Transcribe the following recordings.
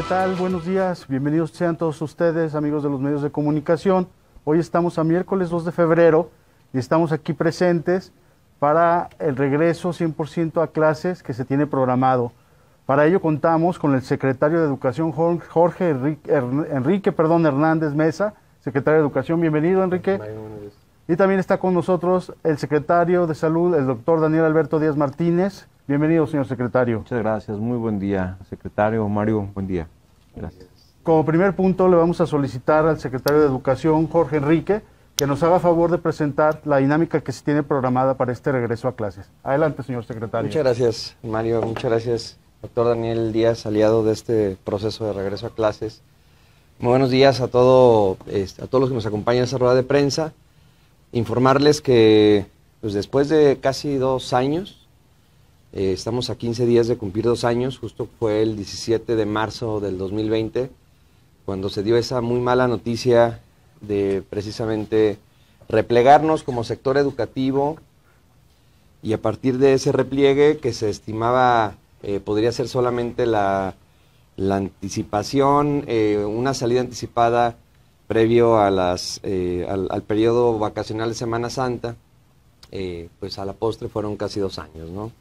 ¿qué tal? Buenos días, bienvenidos sean todos ustedes, amigos de los medios de comunicación. Hoy estamos a miércoles 2 de febrero y estamos aquí presentes para el regreso 100% a clases que se tiene programado. Para ello contamos con el secretario de Educación, Jorge Enrique Hernández Mesa, secretario de Educación. Bienvenido, Enrique. Y también está con nosotros el secretario de Salud, el doctor Daniel Alberto Díaz Martínez. Bienvenido, señor secretario. Muchas gracias, muy buen día, secretario. Mario, buen día. Gracias. Como primer punto, le vamos a solicitar al secretario de Educación, Jorge Enrique, que nos haga favor de presentar la dinámica que se tiene programada para este regreso a clases. Adelante, señor secretario. Muchas gracias, Mario. Muchas gracias, doctor Daniel Díaz, aliado de este proceso de regreso a clases. Muy buenos días a todos los que nos acompañan en esta rueda de prensa. Informarles que pues, después de casi 2 años, estamos a 15 días de cumplir 2 años, justo fue el 17 de marzo del 2020, cuando se dio esa muy mala noticia de precisamente replegarnos como sector educativo, y a partir de ese repliegue que se estimaba podría ser solamente la anticipación, una salida anticipada previo a al periodo vacacional de Semana Santa, pues a la postre fueron casi 2 años, ¿no?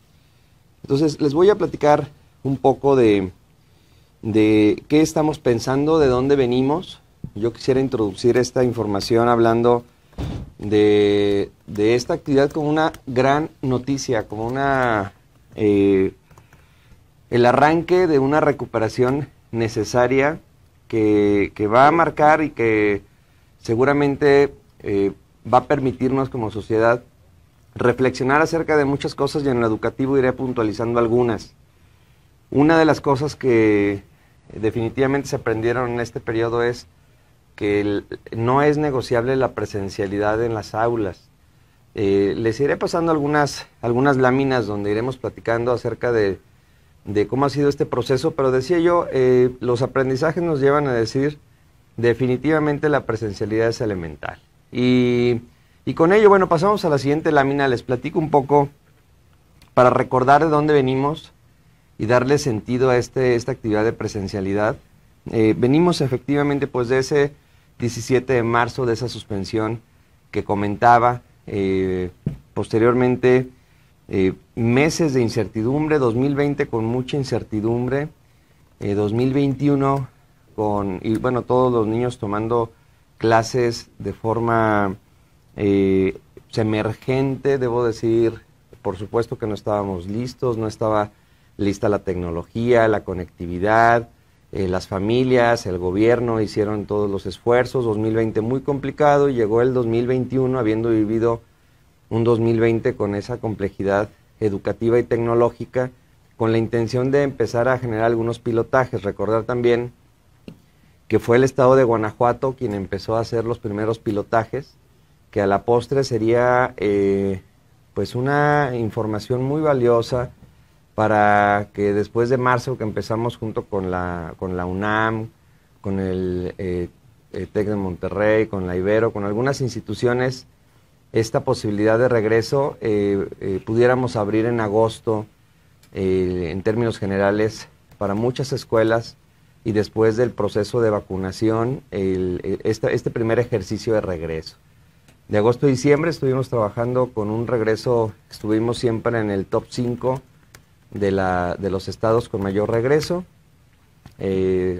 Entonces, les voy a platicar un poco de qué estamos pensando, de dónde venimos. Yo quisiera introducir esta información hablando de esta actividad como una gran noticia, como el arranque de una recuperación necesaria que va a marcar y que seguramente va a permitirnos como sociedad reflexionar acerca de muchas cosas, y en lo educativo iré puntualizando algunas. Una de las cosas que definitivamente se aprendieron en este periodo es que no es negociable la presencialidad en las aulas. Les iré pasando algunas láminas donde iremos platicando acerca de cómo ha sido este proceso, pero decía yo, los aprendizajes nos llevan a decir definitivamente la presencialidad es elemental. Y con ello, bueno, pasamos a la siguiente lámina. Les platico un poco para recordar de dónde venimos y darle sentido a esta actividad de presencialidad. Venimos efectivamente pues de ese 17 de marzo, de esa suspensión que comentaba, posteriormente meses de incertidumbre, 2020 con mucha incertidumbre, 2021 y bueno, todos los niños tomando clases de forma emergente, debo decir. Por supuesto que no estábamos listos, no estaba lista la tecnología, la conectividad, las familias, el gobierno hicieron todos los esfuerzos. 2020 muy complicado, y llegó el 2021 habiendo vivido un 2020 con esa complejidad educativa y tecnológica, con la intención de empezar a generar algunos pilotajes. Recordar también que fue el estado de Guanajuato quien empezó a hacer los primeros pilotajes, que a la postre sería pues una información muy valiosa para que después de marzo, que empezamos junto con la UNAM, con el TEC de Monterrey, con la Ibero, con algunas instituciones, esta posibilidad de regreso pudiéramos abrir en agosto, en términos generales, para muchas escuelas, y después del proceso de vacunación, este primer ejercicio de regreso. De agosto a diciembre estuvimos trabajando con un regreso, estuvimos siempre en el top 5 de los estados con mayor regreso.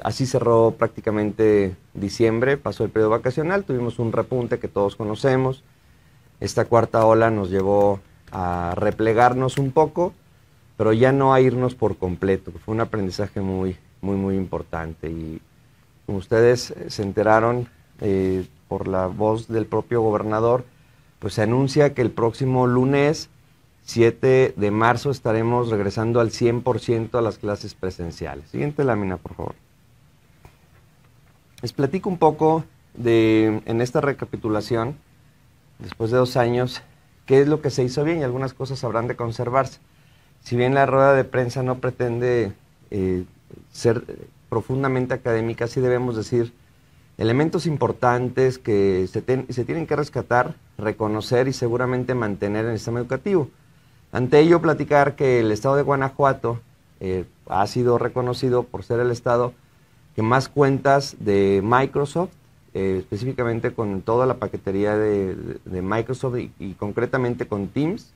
Así cerró prácticamente diciembre, pasó el periodo vacacional, tuvimos un repunte que todos conocemos. Esta cuarta ola nos llevó a replegarnos un poco, pero ya no a irnos por completo, que fue un aprendizaje muy importante. Y como ustedes se enteraron por la voz del propio gobernador, pues se anuncia que el próximo lunes 7 de marzo estaremos regresando al 100% a las clases presenciales. Siguiente lámina, por favor. Les platico un poco en esta recapitulación, después de 2 años, qué es lo que se hizo bien, y algunas cosas habrán de conservarse. Si bien la rueda de prensa no pretende ser profundamente académica, sí debemos decir elementos importantes que se tienen que rescatar, reconocer y seguramente mantener en el sistema educativo. Ante ello, platicar que el estado de Guanajuato ha sido reconocido por ser el estado que más cuentas de Microsoft, específicamente con toda la paquetería de Microsoft y concretamente con Teams.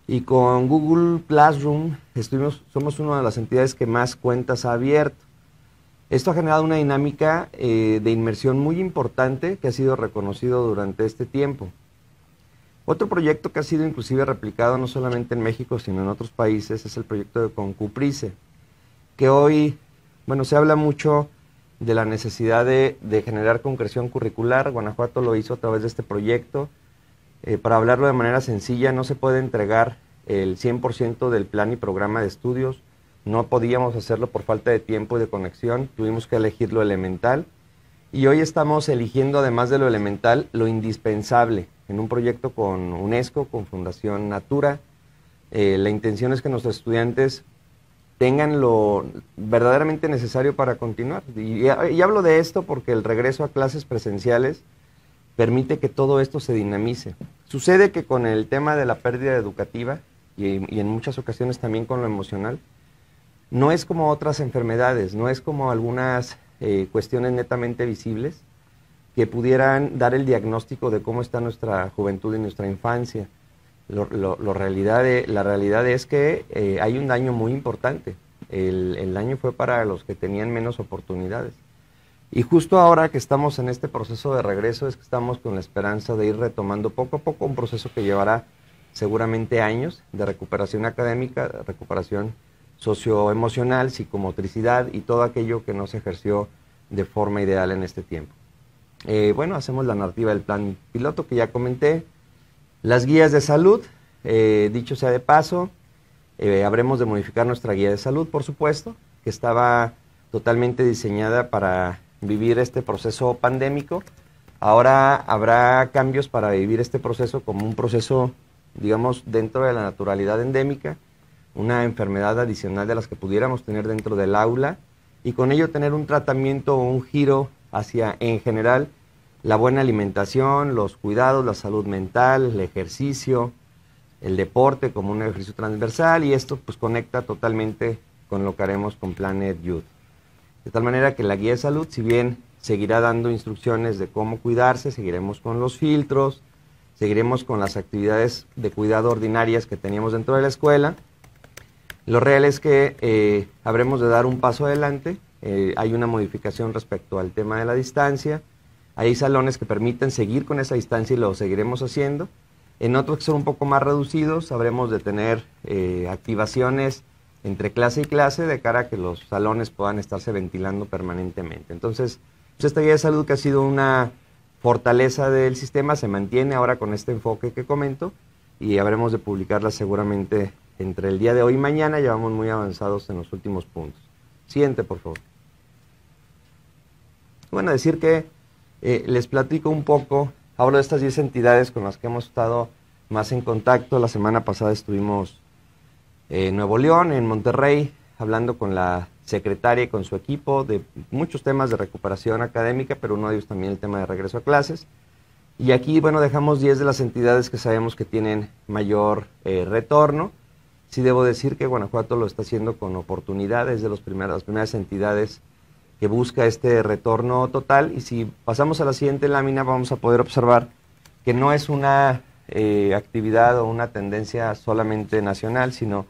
Y con Google Classroom somos una de las entidades que más cuentas ha abierto. Esto ha generado una dinámica de inmersión muy importante que ha sido reconocido durante este tiempo. Otro proyecto que ha sido inclusive replicado no solamente en México, sino en otros países, es el proyecto de Concuprice, que hoy, bueno, se habla mucho de la necesidad de generar concreción curricular. Guanajuato lo hizo a través de este proyecto. Para hablarlo de manera sencilla, no se puede entregar el 100% del plan y programa de estudios. No podíamos hacerlo por falta de tiempo y de conexión. Tuvimos que elegir lo elemental. Y hoy estamos eligiendo, además de lo elemental, lo indispensable en un proyecto con UNESCO, con Fundación Natura. La intención es que nuestros estudiantes tengan lo verdaderamente necesario para continuar. Y hablo de esto porque el regreso a clases presenciales permite que todo esto se dinamice. Sucede que con el tema de la pérdida educativa y en muchas ocasiones también con lo emocional, no es como otras enfermedades, no es como algunas cuestiones netamente visibles que pudieran dar el diagnóstico de cómo está nuestra juventud y nuestra infancia. La realidad es que hay un daño muy importante. El daño fue para los que tenían menos oportunidades. Y justo ahora que estamos en este proceso de regreso es que estamos con la esperanza de ir retomando poco a poco un proceso que llevará seguramente años de recuperación académica, de recuperación socioemocional, psicomotricidad y todo aquello que no se ejerció de forma ideal en este tiempo. Bueno, hacemos la narrativa del plan piloto que ya comenté, las guías de salud, dicho sea de paso, habremos de modificar nuestra guía de salud, por supuesto, que estaba totalmente diseñada para vivir este proceso pandémico. Ahora habrá cambios para vivir este proceso como un proceso, digamos, dentro de la naturalidad endémica, una enfermedad adicional de las que pudiéramos tener dentro del aula y con ello tener un tratamiento o un giro hacia, en general, la buena alimentación, los cuidados, la salud mental, el ejercicio, el deporte como un ejercicio transversal, y esto pues conecta totalmente con lo que haremos con Planet Youth. De tal manera que la guía de salud, si bien seguirá dando instrucciones de cómo cuidarse, seguiremos con los filtros, seguiremos con las actividades de cuidado ordinarias que teníamos dentro de la escuela. Lo real es que habremos de dar un paso adelante. Hay una modificación respecto al tema de la distancia. Hay salones que permiten seguir con esa distancia y lo seguiremos haciendo. En otros que son un poco más reducidos, habremos de tener activaciones entre clase y clase de cara a que los salones puedan estarse ventilando permanentemente. Entonces, pues esta guía de salud que ha sido una fortaleza del sistema se mantiene ahora con este enfoque que comento y habremos de publicarla seguramente entre el día de hoy y mañana. Ya vamos muy avanzados en los últimos puntos. Siguiente, por favor. Bueno, decir que les platico un poco, hablo de estas 10 entidades con las que hemos estado más en contacto. La semana pasada estuvimos en Nuevo León, en Monterrey, hablando con la secretaria y con su equipo de muchos temas de recuperación académica, pero uno de ellos también el tema de regreso a clases. Y aquí, bueno, dejamos 10 de las entidades que sabemos que tienen mayor retorno. Sí debo decir que Guanajuato lo está haciendo con oportunidades de las primeras entidades que busca este retorno total. Y si pasamos a la siguiente lámina vamos a poder observar que no es una actividad o una tendencia solamente nacional, sino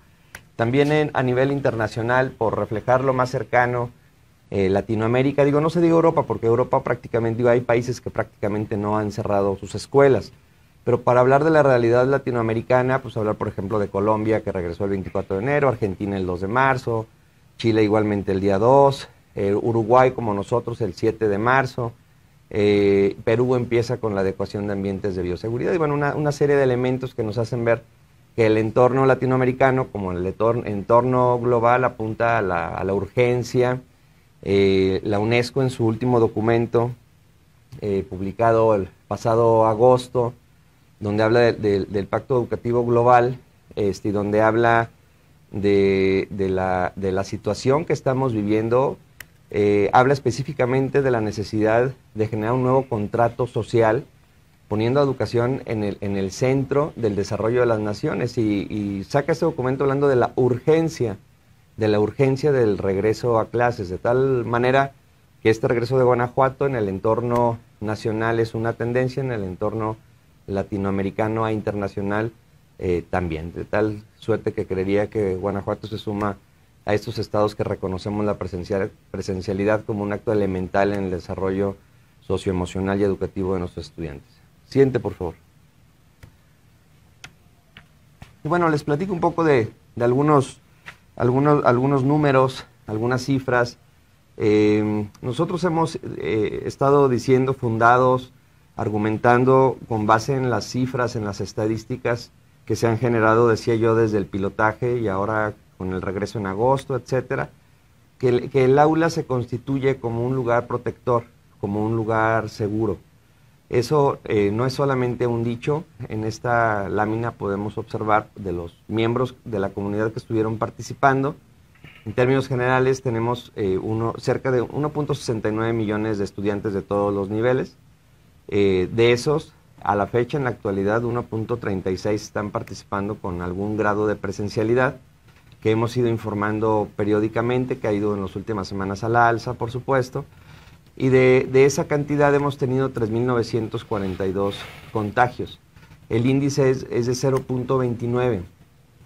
también a nivel internacional, por reflejarlo más cercano, Latinoamérica, no se diga Europa, porque Europa prácticamente, hay países que prácticamente no han cerrado sus escuelas, pero para hablar de la realidad latinoamericana, pues hablar por ejemplo de Colombia, que regresó el 24 de enero, Argentina el 2 de marzo, Chile igualmente el día 2, Uruguay como nosotros el 7 de marzo, Perú empieza con la adecuación de ambientes de bioseguridad, y bueno, una serie de elementos que nos hacen ver que el entorno latinoamericano, como el entorno global, apunta a la urgencia. La UNESCO en su último documento, publicado el pasado agosto, donde habla del Pacto Educativo Global, y donde habla de la situación que estamos viviendo, habla específicamente de la necesidad de generar un nuevo contrato social, poniendo a educación en el centro del desarrollo de las naciones, y saca este documento hablando de la urgencia del regreso a clases, de tal manera que este regreso de Guanajuato en el entorno nacional es una tendencia, en el entorno latinoamericano e internacional también, de tal suerte que creería que Guanajuato se suma a estos estados que reconocemos la presencialidad como un acto elemental en el desarrollo socioemocional y educativo de nuestros estudiantes. Siguiente, por favor. Y bueno, les platico un poco de algunos números, algunas cifras. Nosotros hemos estado diciendo, fundados, argumentando con base en las cifras, en las estadísticas que se han generado, decía yo, desde el pilotaje y ahora con el regreso en agosto, etcétera, que el aula se constituye como un lugar protector, como un lugar seguro. Eso no es solamente un dicho. En esta lámina podemos observar de los miembros de la comunidad que estuvieron participando. En términos generales tenemos cerca de 1.69 millones de estudiantes de todos los niveles. De esos, a la fecha, en la actualidad, 1.36 están participando con algún grado de presencialidad, que hemos ido informando periódicamente, que ha ido en las últimas semanas a la alza, por supuesto. Y de esa cantidad hemos tenido 3.942 contagios. El índice es de 0.29.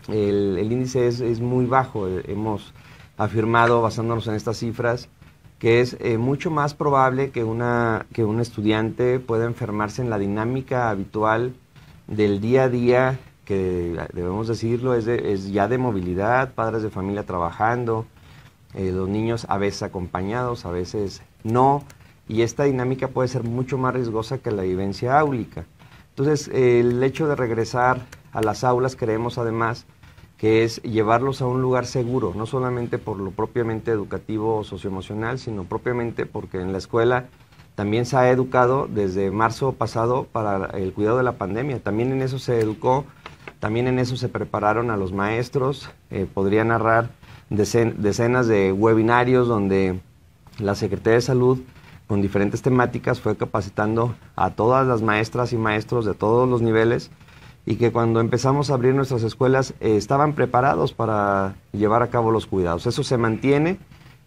El índice es muy bajo. Hemos afirmado, basándonos en estas cifras, que es mucho más probable que un estudiante pueda enfermarse en la dinámica habitual del día a día, que debemos decirlo, es ya de movilidad, padres de familia trabajando, los niños a veces acompañados, a veces no, y esta dinámica puede ser mucho más riesgosa que la vivencia áulica. Entonces, el hecho de regresar a las aulas, creemos además que es llevarlos a un lugar seguro, no solamente por lo propiamente educativo o socioemocional, sino propiamente porque en la escuela también se ha educado desde marzo pasado para el cuidado de la pandemia. También en eso se educó, también en eso se prepararon a los maestros. Podría narrar decenas de webinarios donde la Secretaría de Salud, con diferentes temáticas, fue capacitando a todas las maestras y maestros de todos los niveles, y que cuando empezamos a abrir nuestras escuelas estaban preparados para llevar a cabo los cuidados. Eso se mantiene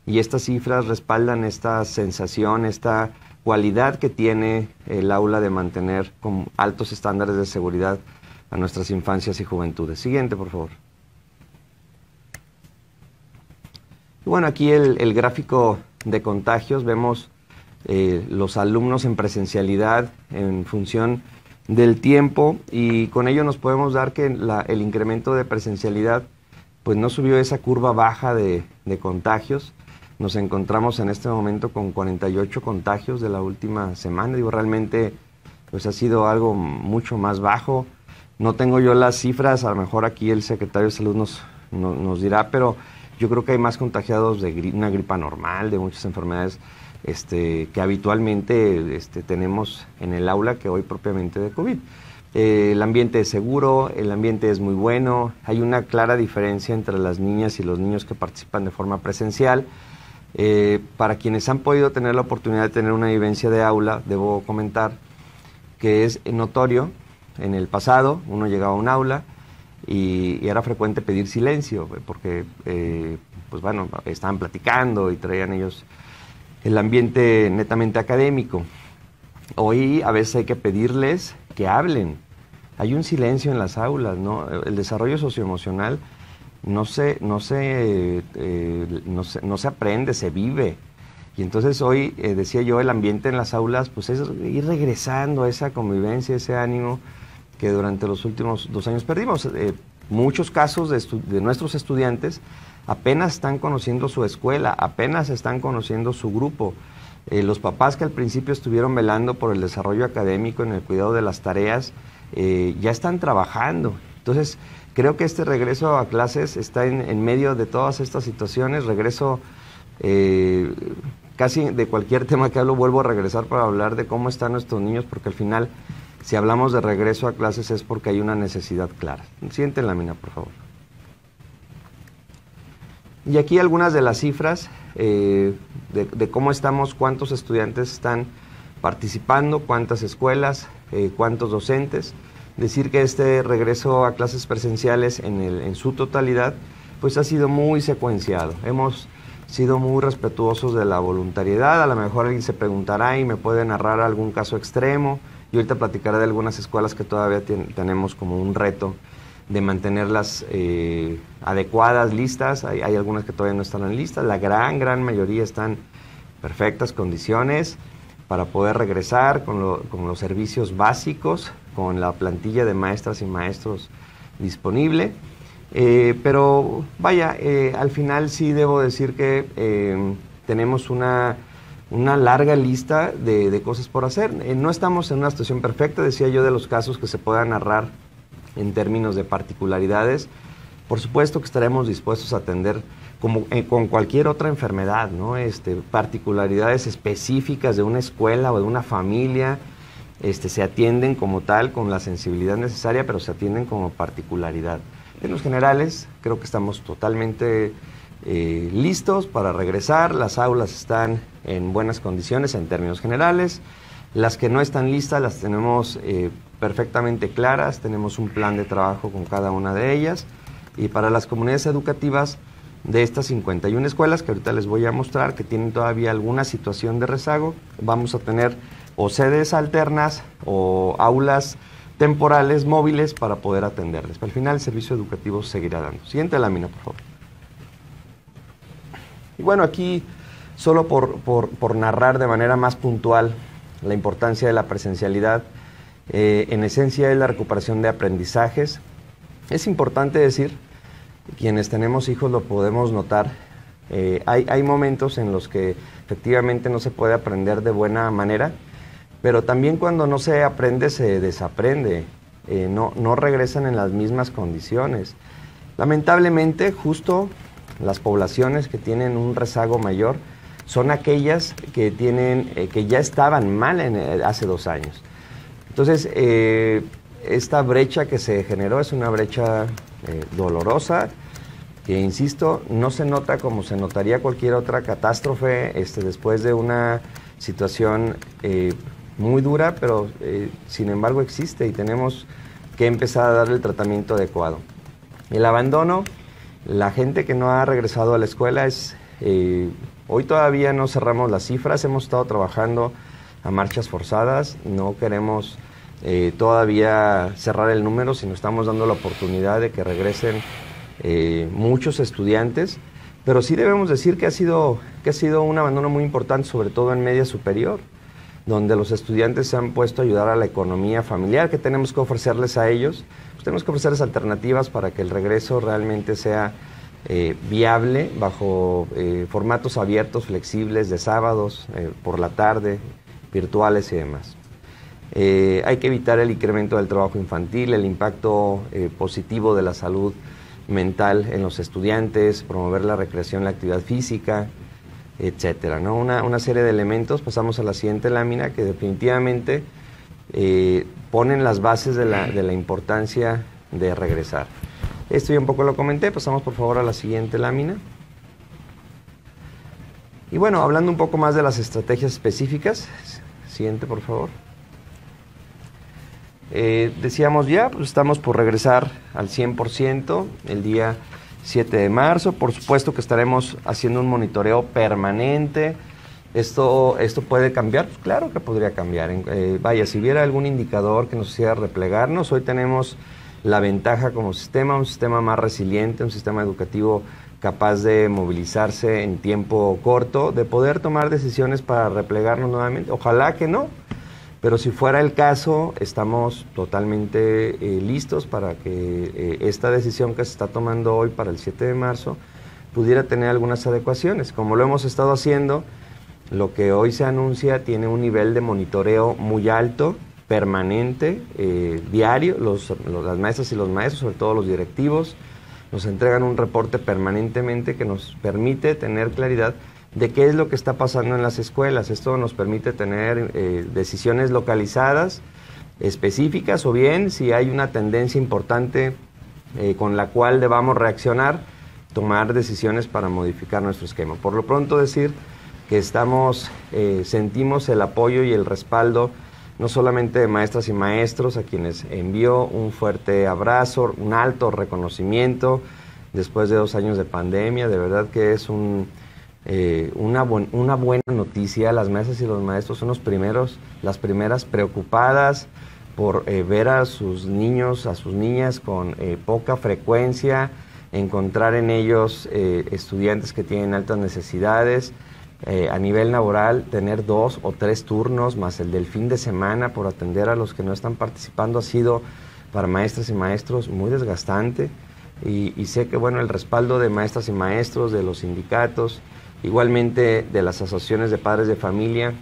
y estas cifras respaldan esta sensación, esta cualidad que tiene el aula de mantener con altos estándares de seguridad a nuestras infancias y juventudes. Siguiente, por favor. Y bueno, aquí el gráfico de contagios. Vemos los alumnos en presencialidad en función del tiempo, y con ello nos podemos dar que el incremento de presencialidad pues no subió esa curva baja de contagios. Nos encontramos en este momento con 48 contagios de la última semana. Digo, realmente pues ha sido algo mucho más bajo. No tengo yo las cifras, a lo mejor aquí el secretario de Salud nos dirá, pero yo creo que hay más contagiados de una gripa normal, de muchas enfermedades que habitualmente tenemos en el aula, que hoy propiamente de COVID. El ambiente es seguro, el ambiente es muy bueno. Hay una clara diferencia entre las niñas y los niños que participan de forma presencial. Para quienes han podido tener la oportunidad de tener una vivencia de aula, debo comentar que es notorio. En el pasado uno llegaba a un aula y era frecuente pedir silencio, porque pues bueno, estaban platicando y traían ellos el ambiente netamente académico. Hoy a veces hay que pedirles que hablen. Hay un silencio en las aulas, ¿no? El desarrollo socioemocional no se aprende, se vive. Y entonces hoy, decía yo, el ambiente en las aulas pues es ir regresando a esa convivencia, ese ánimo que durante los últimos 2 años perdimos. Muchos casos de nuestros estudiantes apenas están conociendo su escuela, apenas están conociendo su grupo. Los papás que al principio estuvieron velando por el desarrollo académico en el cuidado de las tareas, ya están trabajando. Entonces, creo que este regreso a clases está en medio de todas estas situaciones. Regreso, casi de cualquier tema que hablo, vuelvo a regresar para hablar de cómo están nuestros niños, porque al final, si hablamos de regreso a clases es porque hay una necesidad clara. Siguiente lámina, por favor. Y aquí algunas de las cifras de cómo estamos, cuántos estudiantes están participando, cuántas escuelas, cuántos docentes. Decir que este regreso a clases presenciales en su totalidad pues ha sido muy secuenciado. Hemos sido muy respetuosos de la voluntariedad. A lo mejor alguien se preguntará y me puede narrar algún caso extremo. Yo ahorita platicaré de algunas escuelas que todavía tenemos como un reto de mantenerlas adecuadas, listas. Hay algunas que todavía no están listas. La gran mayoría están en perfectas condiciones para poder regresar con los servicios básicos, con la plantilla de maestras y maestros disponible. Pero vaya, al final sí debo decir que tenemos una larga lista de cosas por hacer. No estamos en una situación perfecta, decía yo, de los casos que se puedan narrar en términos de particularidades. Por supuesto que estaremos dispuestos a atender como con cualquier otra enfermedad, ¿no? Particularidades específicas de una escuela o de una familia, se atienden como tal, con la sensibilidad necesaria, pero se atienden como particularidad. En los generales, creo que estamos totalmente listos para regresar. Las aulas están en buenas condiciones en términos generales. Las que no están listas las tenemos perfectamente claras. Tenemos un plan de trabajo con cada una de ellas. Y para las comunidades educativas de estas 51 escuelas, que ahorita les voy a mostrar, que tienen todavía alguna situación de rezago, vamos a tener o sedes alternas o aulas temporales móviles para poder atenderles. Pero al final el servicio educativo seguirá dando. Siguiente lámina, por favor. Y bueno, aquí solo por narrar de manera más puntual la importancia de la presencialidad, en esencia es la recuperación de aprendizajes. Es importante decir, quienes tenemos hijos lo podemos notar, hay momentos en los que efectivamente no se puede aprender de buena manera, pero también cuando no se aprende se desaprende, no regresan en las mismas condiciones. Lamentablemente, justo las poblaciones que tienen un rezago mayor son aquellas que ya estaban mal hace 2 años. Entonces, esta brecha que se generó es una brecha dolorosa, que insisto, no se nota como se notaría cualquier otra catástrofe después de una situación muy dura, pero sin embargo existe y tenemos que empezar a darle el tratamiento adecuado. El abandono, la gente que no ha regresado a la escuela hoy todavía no cerramos las cifras, hemos estado trabajando a marchas forzadas, no queremos todavía cerrar el número, sino estamos dando la oportunidad de que regresen muchos estudiantes, pero sí debemos decir que ha sido un abandono muy importante, sobre todo en media superior, donde los estudiantes se han puesto a ayudar a la economía familiar. ¿Qué tenemos que ofrecerles a ellos? Pues tenemos que ofrecerles alternativas para que el regreso realmente sea viable bajo formatos abiertos, flexibles, de sábados, por la tarde, virtuales y demás. Hay que evitar el incremento del trabajo infantil, el impacto positivo de la salud mental en los estudiantes, promover la recreación, la actividad física, etcétera, ¿no? Una serie de elementos. Pasamos a la siguiente lámina, que definitivamente ponen las bases de la importancia de regresar. Esto ya un poco lo comenté. Pasamos por favor a la siguiente lámina. Y bueno, hablando un poco más de las estrategias específicas. Siguiente, por favor. Decíamos ya, pues estamos por regresar al 100% el día 7 de marzo. Por supuesto que estaremos haciendo un monitoreo permanente. ¿Esto puede cambiar? Pues claro que podría cambiar. Vaya, si hubiera algún indicador que nos hiciera replegarnos, hoy tenemos la ventaja como sistema, un sistema más resiliente, un sistema educativo capaz de movilizarse en tiempo corto, de poder tomar decisiones para replegarnos nuevamente. Ojalá que no, pero si fuera el caso, estamos totalmente listos para que esta decisión que se está tomando hoy para el 7 de marzo pudiera tener algunas adecuaciones. Como lo hemos estado haciendo, lo que hoy se anuncia tiene un nivel de monitoreo muy alto, permanente, diario. Las maestras y los maestros, sobre todo los directivos, nos entregan un reporte permanentemente que nos permite tener claridad de qué es lo que está pasando en las escuelas. Esto nos permite tener decisiones localizadas, específicas, o bien, si hay una tendencia importante con la cual debamos reaccionar, tomar decisiones para modificar nuestro esquema. Por lo pronto decir que sentimos el apoyo y el respaldo no solamente de maestras y maestros, a quienes envío un fuerte abrazo, un alto reconocimiento después de 2 años de pandemia. De verdad que es un una buena noticia. Las maestras y los maestros son las primeras preocupadas por ver a sus niños, a sus niñas con poca frecuencia, encontrar en ellos estudiantes que tienen altas necesidades. A nivel laboral, tener 2 o 3 turnos más el del fin de semana por atender a los que no están participando ha sido para maestras y maestros muy desgastante, y sé que bueno, el respaldo de maestras y maestros, de los sindicatos, igualmente de las asociaciones de padres de familia,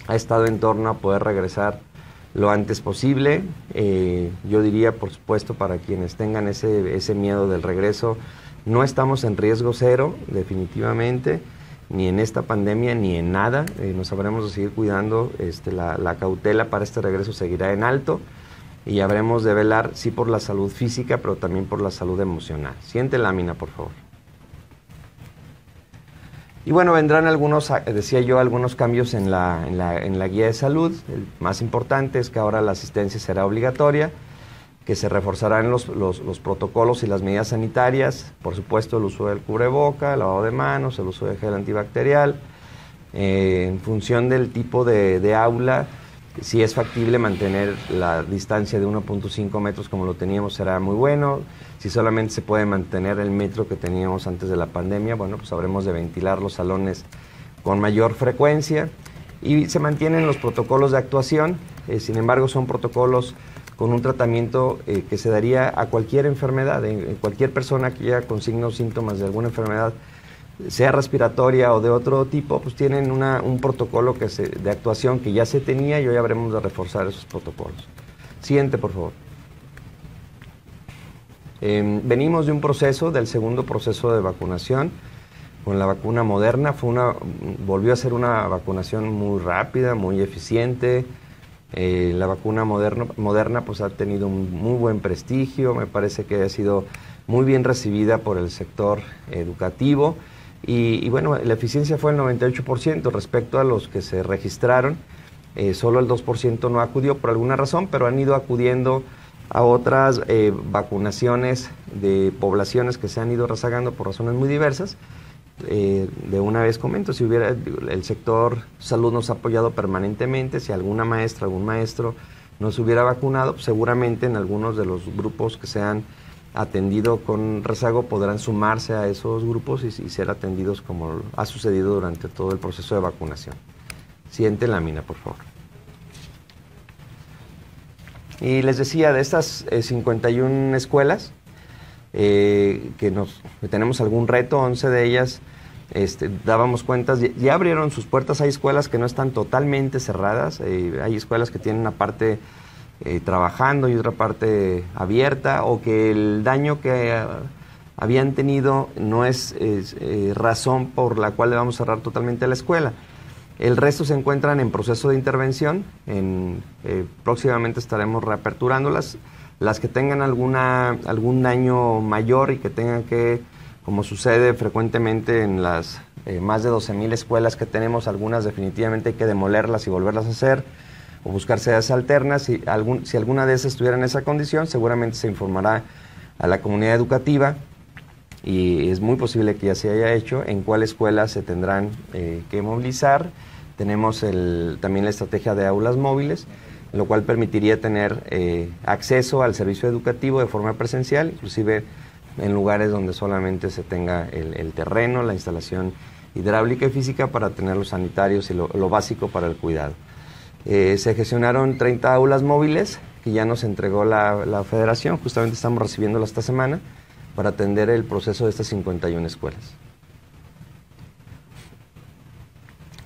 ha estado en torno a poder regresar lo antes posible. Yo diría, por supuesto, para quienes tengan ese miedo del regreso, no estamos en riesgo cero, definitivamente, ni en esta pandemia, ni en nada. Nos habremos de seguir cuidando. La cautela para este regreso seguirá en alto, y habremos de velar, sí, por la salud física, pero también por la salud emocional. Siguiente lámina, por favor. Y bueno, vendrán algunos cambios en la guía de salud. El más importante es que ahora la asistencia será obligatoria, que se reforzarán los protocolos y las medidas sanitarias, por supuesto el uso del cubreboca, el lavado de manos, el uso de gel antibacterial. En función del tipo de aula, si es factible mantener la distancia de 1.5 metros como lo teníamos, será muy bueno. Si solamente se puede mantener el metro que teníamos antes de la pandemia, bueno, pues habremos de ventilar los salones con mayor frecuencia, y se mantienen los protocolos de actuación. Sin embargo, son protocolos con un tratamiento que se daría a cualquier enfermedad, en cualquier persona que ya con signos o síntomas de alguna enfermedad, sea respiratoria o de otro tipo, pues tienen un protocolo de actuación que ya se tenía, y hoy habremos de reforzar esos protocolos. Siguiente, por favor. Venimos de un proceso, del segundo proceso de vacunación, con la vacuna Moderna. Volvió a ser una vacunación muy rápida, muy eficiente. La vacuna Moderna pues ha tenido un muy buen prestigio. Me parece que ha sido muy bien recibida por el sector educativo, y bueno, la eficiencia fue el 98% respecto a los que se registraron. Solo el 2% no acudió por alguna razón, pero han ido acudiendo a otras vacunaciones de poblaciones que se han ido rezagando por razones muy diversas. De una vez comento, el sector salud nos ha apoyado permanentemente. Si alguna maestra, algún maestro no se hubiera vacunado, pues seguramente en algunos de los grupos que se han atendido con rezago podrán sumarse a esos grupos y ser atendidos como ha sucedido durante todo el proceso de vacunación. Siguiente lámina, por favor. Y les decía, de estas 51 escuelas, que tenemos algún reto, 11 de ellas dábamos cuentas, ya abrieron sus puertas. Hay escuelas que no están totalmente cerradas, hay escuelas que tienen una parte trabajando y otra parte abierta, o que el daño que habían tenido no es razón por la cual le vamos a cerrar totalmente la escuela. El resto se encuentran en proceso de intervención. Próximamente estaremos reaperturándolas. Las que tengan algún daño mayor y que tengan que, como sucede frecuentemente en las más de 12,000 escuelas que tenemos, algunas definitivamente hay que demolerlas y volverlas a hacer, o buscar sedes alternas. Si alguna de esas estuviera en esa condición, seguramente se informará a la comunidad educativa, y es muy posible que ya se haya hecho, en cuál escuela se tendrán que movilizar. Tenemos también la estrategia de aulas móviles, lo cual permitiría tener acceso al servicio educativo de forma presencial, inclusive en lugares donde solamente se tenga el terreno, la instalación hidráulica y física para tener los sanitarios y lo básico para el cuidado. Se gestionaron 30 aulas móviles que ya nos entregó la Federación. Justamente estamos recibiéndolas esta semana para atender el proceso de estas 51 escuelas.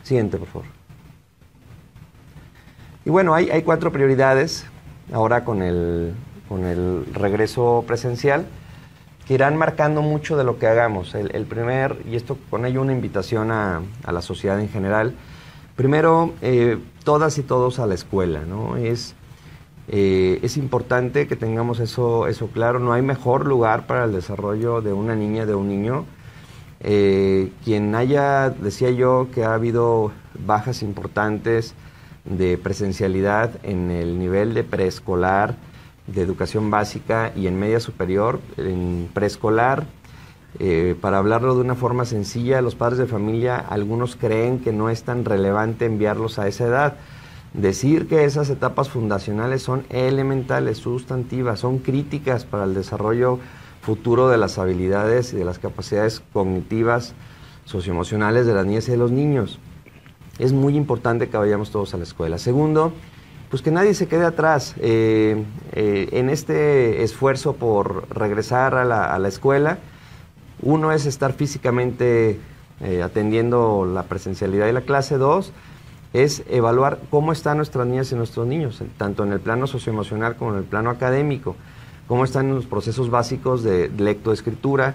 Siguiente, por favor. Y bueno, hay 4 prioridades ahora con el regreso presencial, que irán marcando mucho de lo que hagamos. El primer, y esto con ello una invitación a la sociedad en general, primero, todas y todos a la escuela, ¿no? Es importante que tengamos eso claro. No hay mejor lugar para el desarrollo de una niña, de un niño. Decía yo que ha habido bajas importantes de presencialidad en el nivel de preescolar, de educación básica y en media superior. En preescolar Para hablarlo de una forma sencilla, los padres de familia, algunos creen que no es tan relevante enviarlos a esa edad. Decir que esas etapas fundacionales son elementales, sustantivas, son críticas para el desarrollo futuro de las habilidades y de las capacidades cognitivas, socioemocionales de las niñas y de los niños. Es muy importante que vayamos todos a la escuela. Segundo, pues que nadie se quede atrás. En este esfuerzo por regresar a la escuela, uno es estar físicamente atendiendo la presencialidad y la clase. Dos, es evaluar cómo están nuestras niñas y nuestros niños, tanto en el plano socioemocional como en el plano académico, cómo están en los procesos básicos de lectoescritura,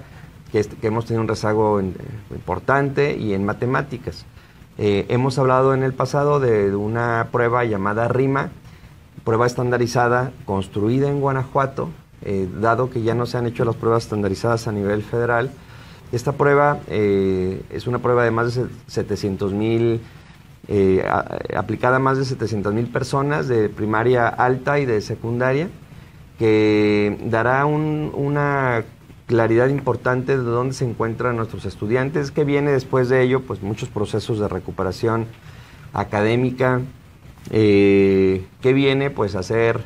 que hemos tenido un rezago importante, y en matemáticas. Hemos hablado en el pasado de una prueba llamada RIMA, prueba estandarizada construida en Guanajuato, dado que ya no se han hecho las pruebas estandarizadas a nivel federal. Esta prueba es una prueba de más de 700,000, aplicada a más de 700,000 personas de primaria alta y de secundaria, que dará una claridad importante de dónde se encuentran nuestros estudiantes, que viene después de ello pues muchos procesos de recuperación académica, que viene pues a hacer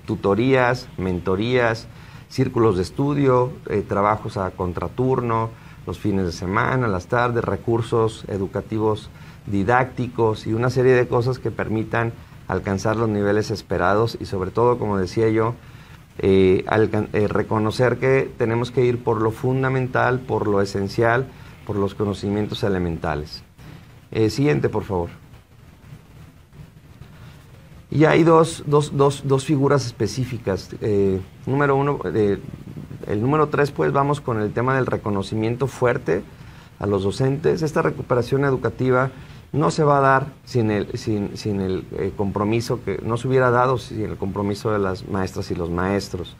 tutorías, mentorías, círculos de estudio, trabajos a contraturno, los fines de semana, las tardes, recursos educativos didácticos y una serie de cosas que permitan alcanzar los niveles esperados y sobre todo, como decía yo, reconocer que tenemos que ir por lo fundamental, por lo esencial, por los conocimientos elementales. Siguiente, por favor. Y hay dos figuras específicas. Número uno, el número 3, pues vamos con el tema del reconocimiento fuerte a los docentes. Esta recuperación educativa no se va a dar sin el compromiso, que no se hubiera dado sin el compromiso de las maestras y los maestros.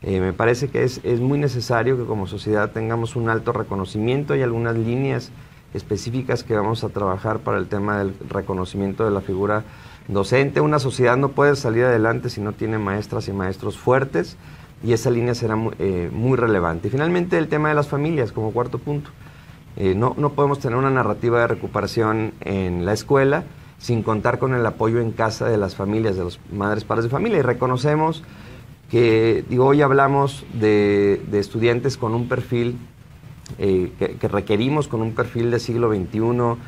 Me parece que es muy necesario que como sociedad tengamos un alto reconocimiento y algunas líneas específicas que vamos a trabajar para el tema del reconocimiento de la figura docente. Una sociedad no puede salir adelante si no tiene maestras y maestros fuertes, y esa línea será muy relevante. Y finalmente el tema de las familias como cuarto punto. No podemos tener una narrativa de recuperación en la escuela sin contar con el apoyo en casa de las familias, de los madres, padres de familia. Y reconocemos que, hoy hablamos de estudiantes con un perfil, que requerimos con un perfil de siglo XXI,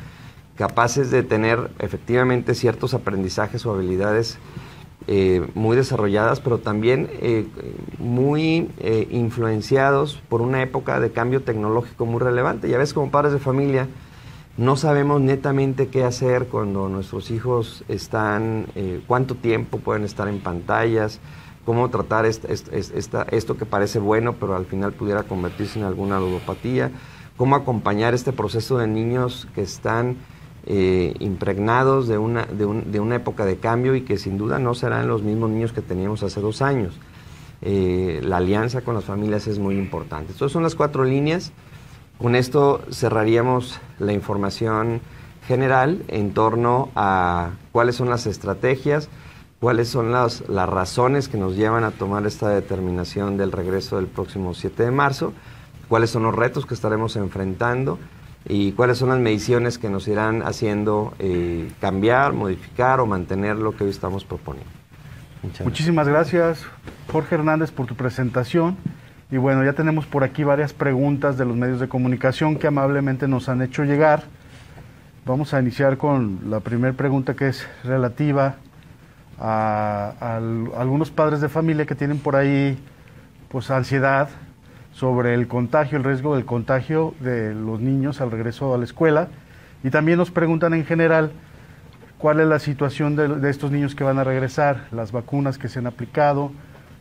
capaces de tener efectivamente ciertos aprendizajes o habilidades muy desarrolladas, pero también muy influenciados por una época de cambio tecnológico muy relevante. Ya ves, como padres de familia, no sabemos netamente qué hacer cuando nuestros hijos están, cuánto tiempo pueden estar en pantallas, cómo tratar esto que parece bueno, pero al final pudiera convertirse en alguna ludopatía, cómo acompañar este proceso de niños que están impregnados de una época de cambio y que sin duda no serán los mismos niños que teníamos hace 2 años. La alianza con las familias es muy importante. Estas son las 4 líneas. Con esto cerraríamos la información general en torno a cuáles son las estrategias, cuáles son las razones que nos llevan a tomar esta determinación del regreso del próximo 7 de marzo, cuáles son los retos que estaremos enfrentando y cuáles son las mediciones que nos irán haciendo cambiar, modificar o mantener lo que hoy estamos proponiendo. Muchísimas gracias, Jorge Hernández, por tu presentación. Y bueno, ya tenemos por aquí varias preguntas de los medios de comunicación que amablemente nos han hecho llegar. Vamos a iniciar con la primera pregunta, que es relativa a algunos padres de familia que tienen por ahí pues ansiedad sobre el contagio, el riesgo del contagio de los niños al regreso a la escuela, y también nos preguntan en general cuál es la situación de estos niños que van a regresar, las vacunas que se han aplicado,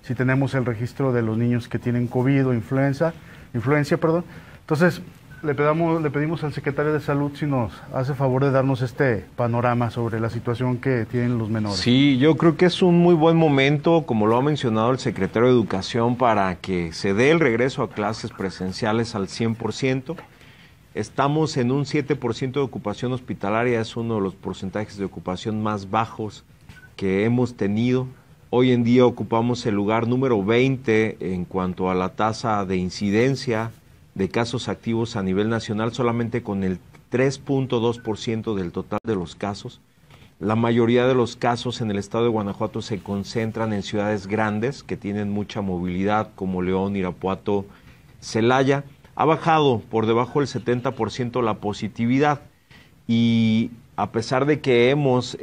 si tenemos el registro de los niños que tienen COVID o influencia. Entonces, le pedimos al secretario de Salud si nos hace favor de darnos este panorama sobre la situación que tienen los menores. Sí, yo creo que es un muy buen momento, como lo ha mencionado el secretario de Educación, para que se dé el regreso a clases presenciales al 100%. Estamos en un 7% de ocupación hospitalaria, es uno de los porcentajes de ocupación más bajos que hemos tenido. Hoy en día ocupamos el lugar número 20 en cuanto a la tasa de incidencia de casos activos a nivel nacional, solamente con el 3.2% del total de los casos. La mayoría de los casos en el estado de Guanajuato se concentran en ciudades grandes que tienen mucha movilidad, como León, Irapuato, Celaya. Ha bajado por debajo del 70% la positividad, y a pesar de que hemos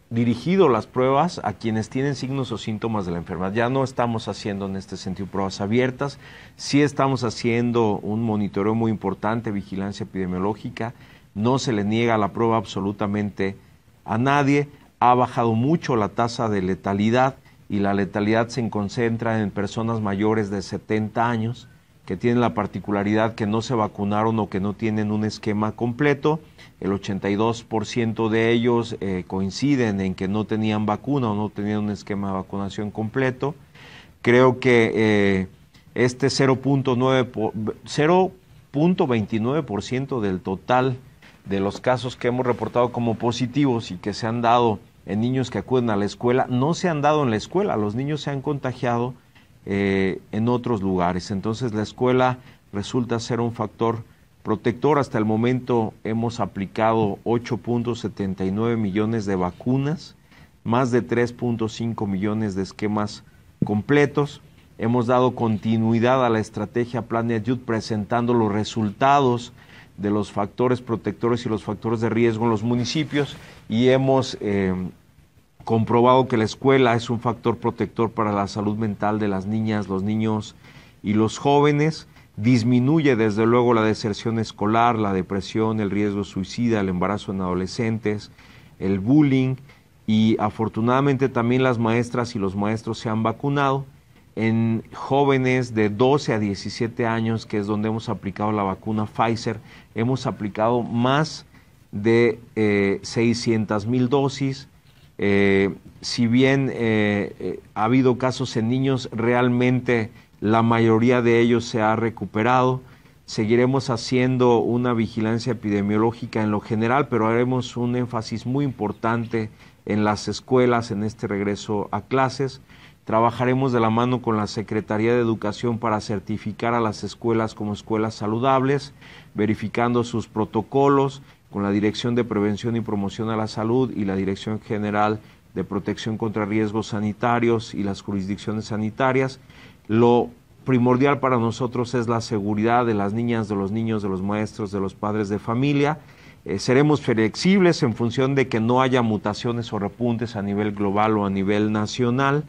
dirigido las pruebas a quienes tienen signos o síntomas de la enfermedad, ya no estamos haciendo en este sentido pruebas abiertas, sí estamos haciendo un monitoreo muy importante, vigilancia epidemiológica, no se le niega la prueba absolutamente a nadie. Ha bajado mucho la tasa de letalidad, y la letalidad se concentra en personas mayores de 70 años que tienen la particularidad que no se vacunaron o que no tienen un esquema completo. El 82% de ellos coinciden en que no tenían vacuna o no tenían un esquema de vacunación completo. Creo que este 0.29% del total de los casos que hemos reportado como positivos y que se han dado en niños que acuden a la escuela, no se han dado en la escuela, los niños se han contagiado en otros lugares. Entonces la escuela resulta ser un factor protector. Hasta el momento hemos aplicado 8.79 millones de vacunas, más de 3.5 millones de esquemas completos. Hemos dado continuidad a la estrategia Plan de Ayud, presentando los resultados de los factores protectores y los factores de riesgo en los municipios, y hemos comprobado que la escuela es un factor protector para la salud mental de las niñas, los niños y los jóvenes. Disminuye desde luego la deserción escolar, la depresión, el riesgo suicida, el embarazo en adolescentes, el bullying, y afortunadamente también las maestras y los maestros se han vacunado. En jóvenes de 12 a 17 años, que es donde hemos aplicado la vacuna Pfizer, hemos aplicado más de 600,000 dosis. Si bien ha habido casos en niños, realmente la mayoría de ellos se ha recuperado. Seguiremos haciendo una vigilancia epidemiológica en lo general, pero haremos un énfasis muy importante en las escuelas en este regreso a clases. Trabajaremos de la mano con la Secretaría de Educación para certificar a las escuelas como escuelas saludables, verificando sus protocolos con la Dirección de Prevención y Promoción a la Salud y la Dirección General de Protección contra Riesgos Sanitarios y las jurisdicciones sanitarias. Lo primordial para nosotros es la seguridad de las niñas, de los niños, de los maestros, de los padres de familia. Seremos flexibles en función de que no haya mutaciones o repuntes a nivel global o a nivel nacional.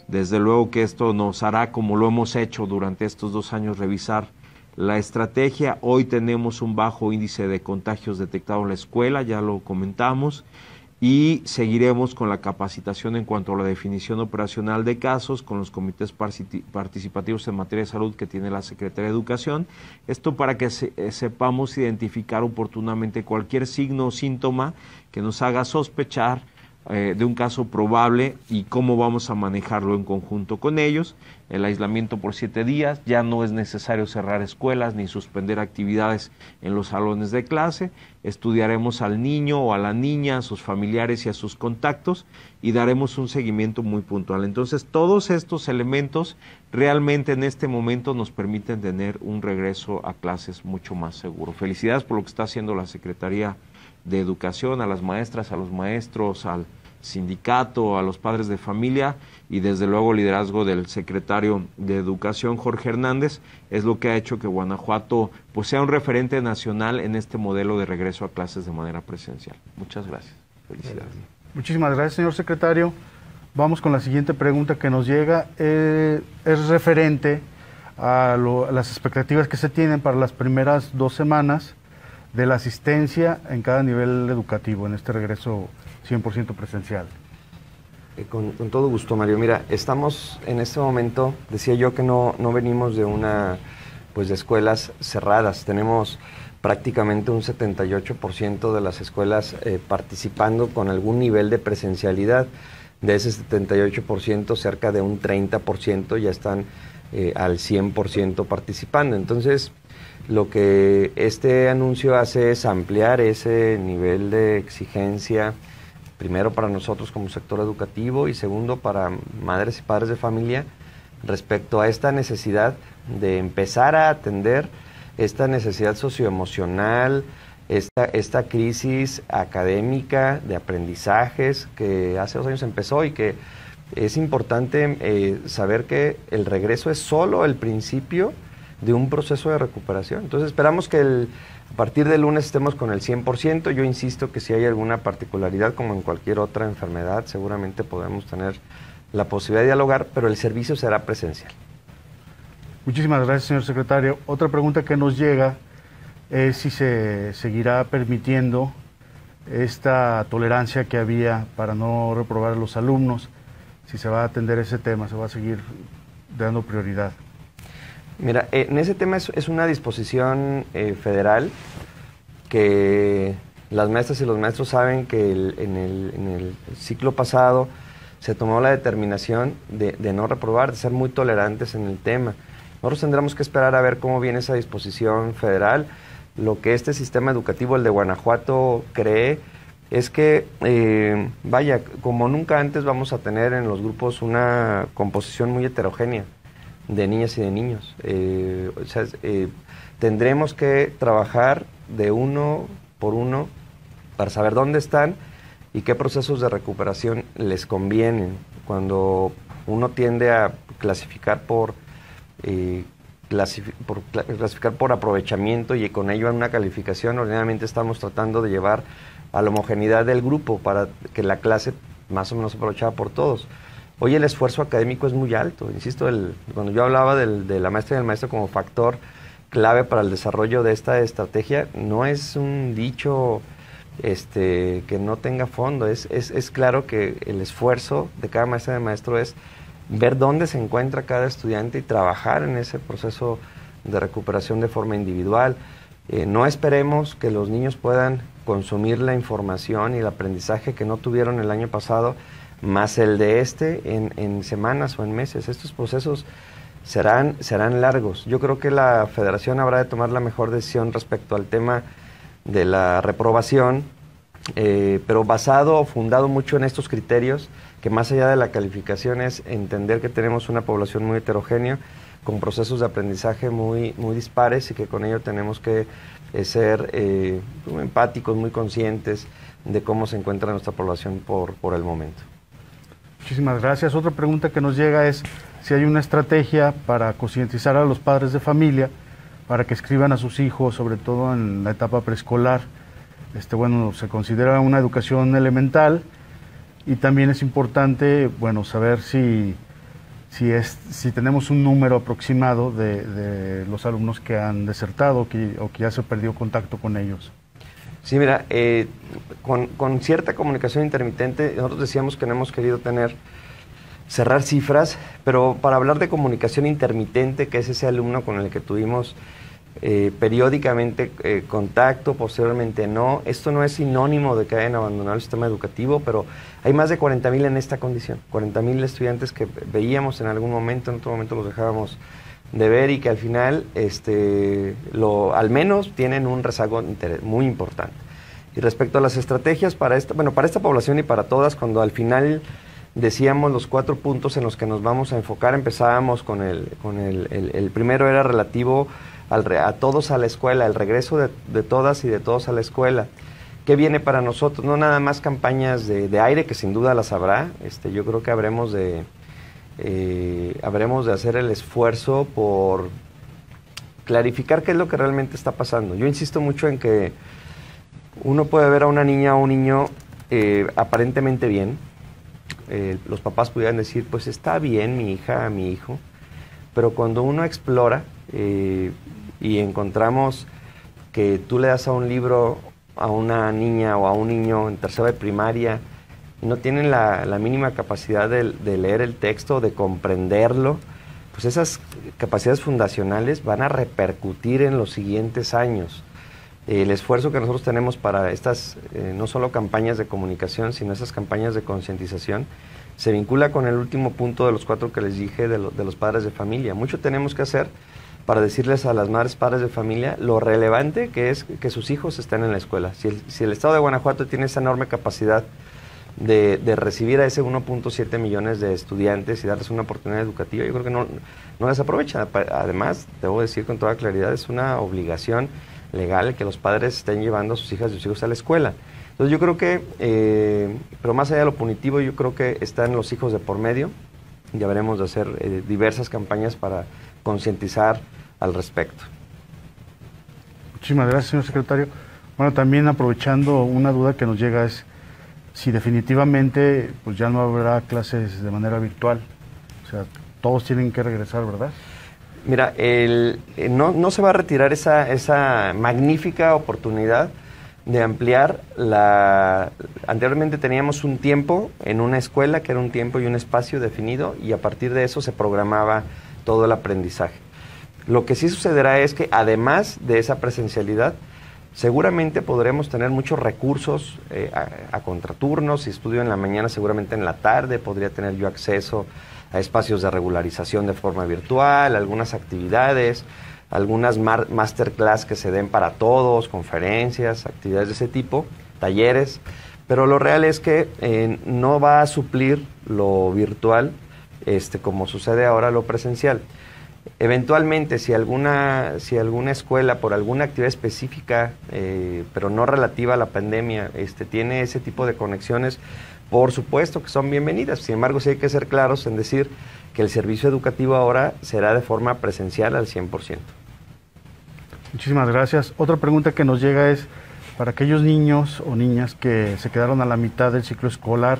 Desde luego que esto nos hará, como lo hemos hecho durante estos 2 años, revisar la estrategia. Hoy tenemos un bajo índice de contagios detectado en la escuela, ya lo comentamos, y seguiremos con la capacitación en cuanto a la definición operacional de casos con los comités participativos en materia de salud que tiene la Secretaría de Educación. Esto para que sepamos identificar oportunamente cualquier signo o síntoma que nos haga sospechar de un caso probable y cómo vamos a manejarlo en conjunto con ellos. El aislamiento por 7 días, ya no es necesario cerrar escuelas ni suspender actividades en los salones de clase. Estudiaremos al niño o a la niña, a sus familiares y a sus contactos, y daremos un seguimiento muy puntual. Entonces, todos estos elementos realmente en este momento nos permiten tener un regreso a clases mucho más seguro. Felicidades por lo que está haciendo la Secretaría de Educación, a las maestras, a los maestros, al sindicato, a los padres de familia, y desde luego el liderazgo del secretario de Educación, Jorge Hernández, es lo que ha hecho que Guanajuato pues sea un referente nacional en este modelo de regreso a clases de manera presencial. Muchas gracias. Felicidades. Muchísimas gracias, señor secretario. Vamos con la siguiente pregunta que nos llega. Es referente a las expectativas que se tienen para las primeras 2 semanas de la asistencia en cada nivel educativo en este regreso 100% presencial. Con todo gusto, Mario. Mira, estamos en este momento, decía yo que no venimos de de escuelas cerradas. Tenemos prácticamente un 78% de las escuelas participando con algún nivel de presencialidad. De ese 78%, cerca de un 30% ya están al 100% participando. Entonces, lo que este anuncio hace es ampliar ese nivel de exigencia, primero para nosotros como sector educativo y segundo para madres y padres de familia, respecto a esta necesidad de empezar a atender esta necesidad socioemocional, esta crisis académica de aprendizajes que hace 2 años empezó y que es importante saber que el regreso es solo el principio de un proceso de recuperación. Entonces esperamos que a partir del lunes estemos con el 100%. Yo insisto que si hay alguna particularidad, como en cualquier otra enfermedad, seguramente podemos tener la posibilidad de dialogar, pero el servicio será presencial. Muchísimas gracias, señor secretario. Otra pregunta que nos llega es si se seguirá permitiendo esta tolerancia que había para no reprobar a los alumnos, si se va a atender ese tema, se va a seguir dando prioridad. Mira, en ese tema es una disposición federal que las maestras y los maestros saben que en el ciclo pasado se tomó la determinación de no reprobar, de ser muy tolerantes en el tema. Nosotros tendremos que esperar a ver cómo viene esa disposición federal. Lo que este sistema educativo, el de Guanajuato, cree es que, vaya, como nunca antes vamos a tener en los grupos una composición muy heterogénea de niñas y de niños. Tendremos que trabajar de uno por uno para saber dónde están y qué procesos de recuperación les convienen. Cuando uno tiende a clasificar por aprovechamiento y con ello en una calificación, ordinariamente estamos tratando de llevar a la homogeneidad del grupo para que la clase más o menos se aprovechara por todos. Hoy el esfuerzo académico es muy alto, insisto, cuando yo hablaba de la maestra y del maestro como factor clave para el desarrollo de esta estrategia, no es un dicho que no tenga fondo, es claro que el esfuerzo de cada maestra y del maestro es ver dónde se encuentra cada estudiante y trabajar en ese proceso de recuperación de forma individual. No esperemos que los niños puedan consumir la información y el aprendizaje que no tuvieron el año pasado, más el de en semanas o en meses. Estos procesos serán largos. Yo creo que la Federación habrá de tomar la mejor decisión respecto al tema de la reprobación, pero basado o fundado mucho en estos criterios, que más allá de la calificación es entender que tenemos una población muy heterogénea, con procesos de aprendizaje muy dispares y que con ello tenemos que ser muy empáticos, muy conscientes de cómo se encuentra nuestra población por el momento. Muchísimas gracias. Otra pregunta que nos llega es si hay una estrategia para concientizar a los padres de familia para que escriban a sus hijos, sobre todo en la etapa preescolar. Bueno, se considera una educación elemental y también es importante, bueno, saber si tenemos un número aproximado de los alumnos que han desertado o que ya se perdió contacto con ellos. Sí, mira, con cierta comunicación intermitente, nosotros decíamos que no hemos querido cerrar cifras, pero para hablar de comunicación intermitente, que es ese alumno con el que tuvimos periódicamente contacto, posteriormente no, esto no es sinónimo de que hayan abandonado el sistema educativo, pero hay más de 40,000 en esta condición, 40,000 estudiantes que veíamos en algún momento, en otro momento los dejábamos de ver y que al final al menos tienen un rezago muy importante. Y respecto a las estrategias para esta población y para todas, cuando al final decíamos los 4 puntos en los que nos vamos a enfocar, empezábamos con el primero era relativo a todos a la escuela, el regreso de todas y de todos a la escuela. ¿Qué viene para nosotros? No nada más campañas de aire, que sin duda las habrá. Yo creo que habremos de hacer el esfuerzo por clarificar qué es lo que realmente está pasando. Yo insisto mucho en que uno puede ver a una niña o un niño aparentemente bien. Los papás pudieran decir, pues está bien mi hija, mi hijo, pero cuando uno explora y encontramos que tú le das a un libro a una niña o a un niño en tercero de primaria y no tienen la mínima capacidad de leer el texto, de comprenderlo, pues esas capacidades fundacionales van a repercutir en los siguientes años. El esfuerzo que nosotros tenemos para estas, no solo campañas de comunicación, sino esas campañas de concientización, se vincula con el último punto de los 4 que les dije de los padres de familia. Mucho tenemos que hacer para decirles a las madres, padres de familia, lo relevante que es que sus hijos estén en la escuela. Si el Estado de Guanajuato tiene esa enorme capacidad de recibir a ese 1.7 millones de estudiantes y darles una oportunidad educativa, yo creo que no les aprovechan. Además, debo decir con toda claridad, es una obligación legal que los padres estén llevando a sus hijas y sus hijos a la escuela. Entonces yo creo que, pero más allá de lo punitivo, yo creo que están los hijos de por medio. Ya veremos de hacer diversas campañas para concientizar al respecto. Muchísimas gracias, señor secretario. Bueno, también aprovechando, una duda que nos llega es si definitivamente pues ya no habrá clases de manera virtual. O sea, todos tienen que regresar, ¿verdad? Mira, no se va a retirar esa magnífica oportunidad de ampliar Anteriormente teníamos un tiempo en una escuela, que era un tiempo y un espacio definido, y a partir de eso se programaba todo el aprendizaje. Lo que sí sucederá es que, además de esa presencialidad, seguramente podremos tener muchos recursos a contraturnos. Si estudio en la mañana, seguramente en la tarde podría tener yo acceso a espacios de regularización de forma virtual, algunas actividades, algunas masterclass que se den para todos, conferencias, actividades de ese tipo, talleres. Pero lo real es que no va a suplir lo virtual, como sucede ahora lo presencial. Eventualmente, si alguna escuela, por alguna actividad específica, pero no relativa a la pandemia, tiene ese tipo de conexiones, por supuesto que son bienvenidas. Sin embargo, sí hay que ser claros en decir que el servicio educativo ahora será de forma presencial al 100%. Muchísimas gracias. Otra pregunta que nos llega es, para aquellos niños o niñas que se quedaron a la mitad del ciclo escolar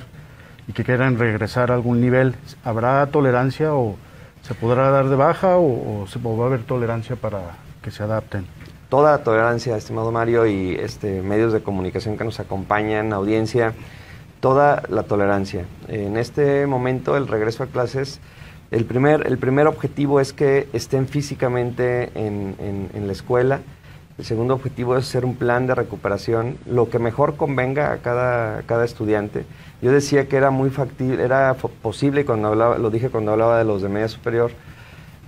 y que quieran regresar a algún nivel, ¿habrá tolerancia o se podrá dar de baja o va a haber tolerancia para que se adapten? Toda tolerancia, estimado Mario, y medios de comunicación que nos acompañan, audiencia, toda la tolerancia. En este momento, el regreso a clases, el primer objetivo es que estén físicamente en la escuela. El segundo objetivo es hacer un plan de recuperación, lo que mejor convenga a cada estudiante. Yo decía que era muy factible, era posible, lo dije cuando hablaba de los de media superior,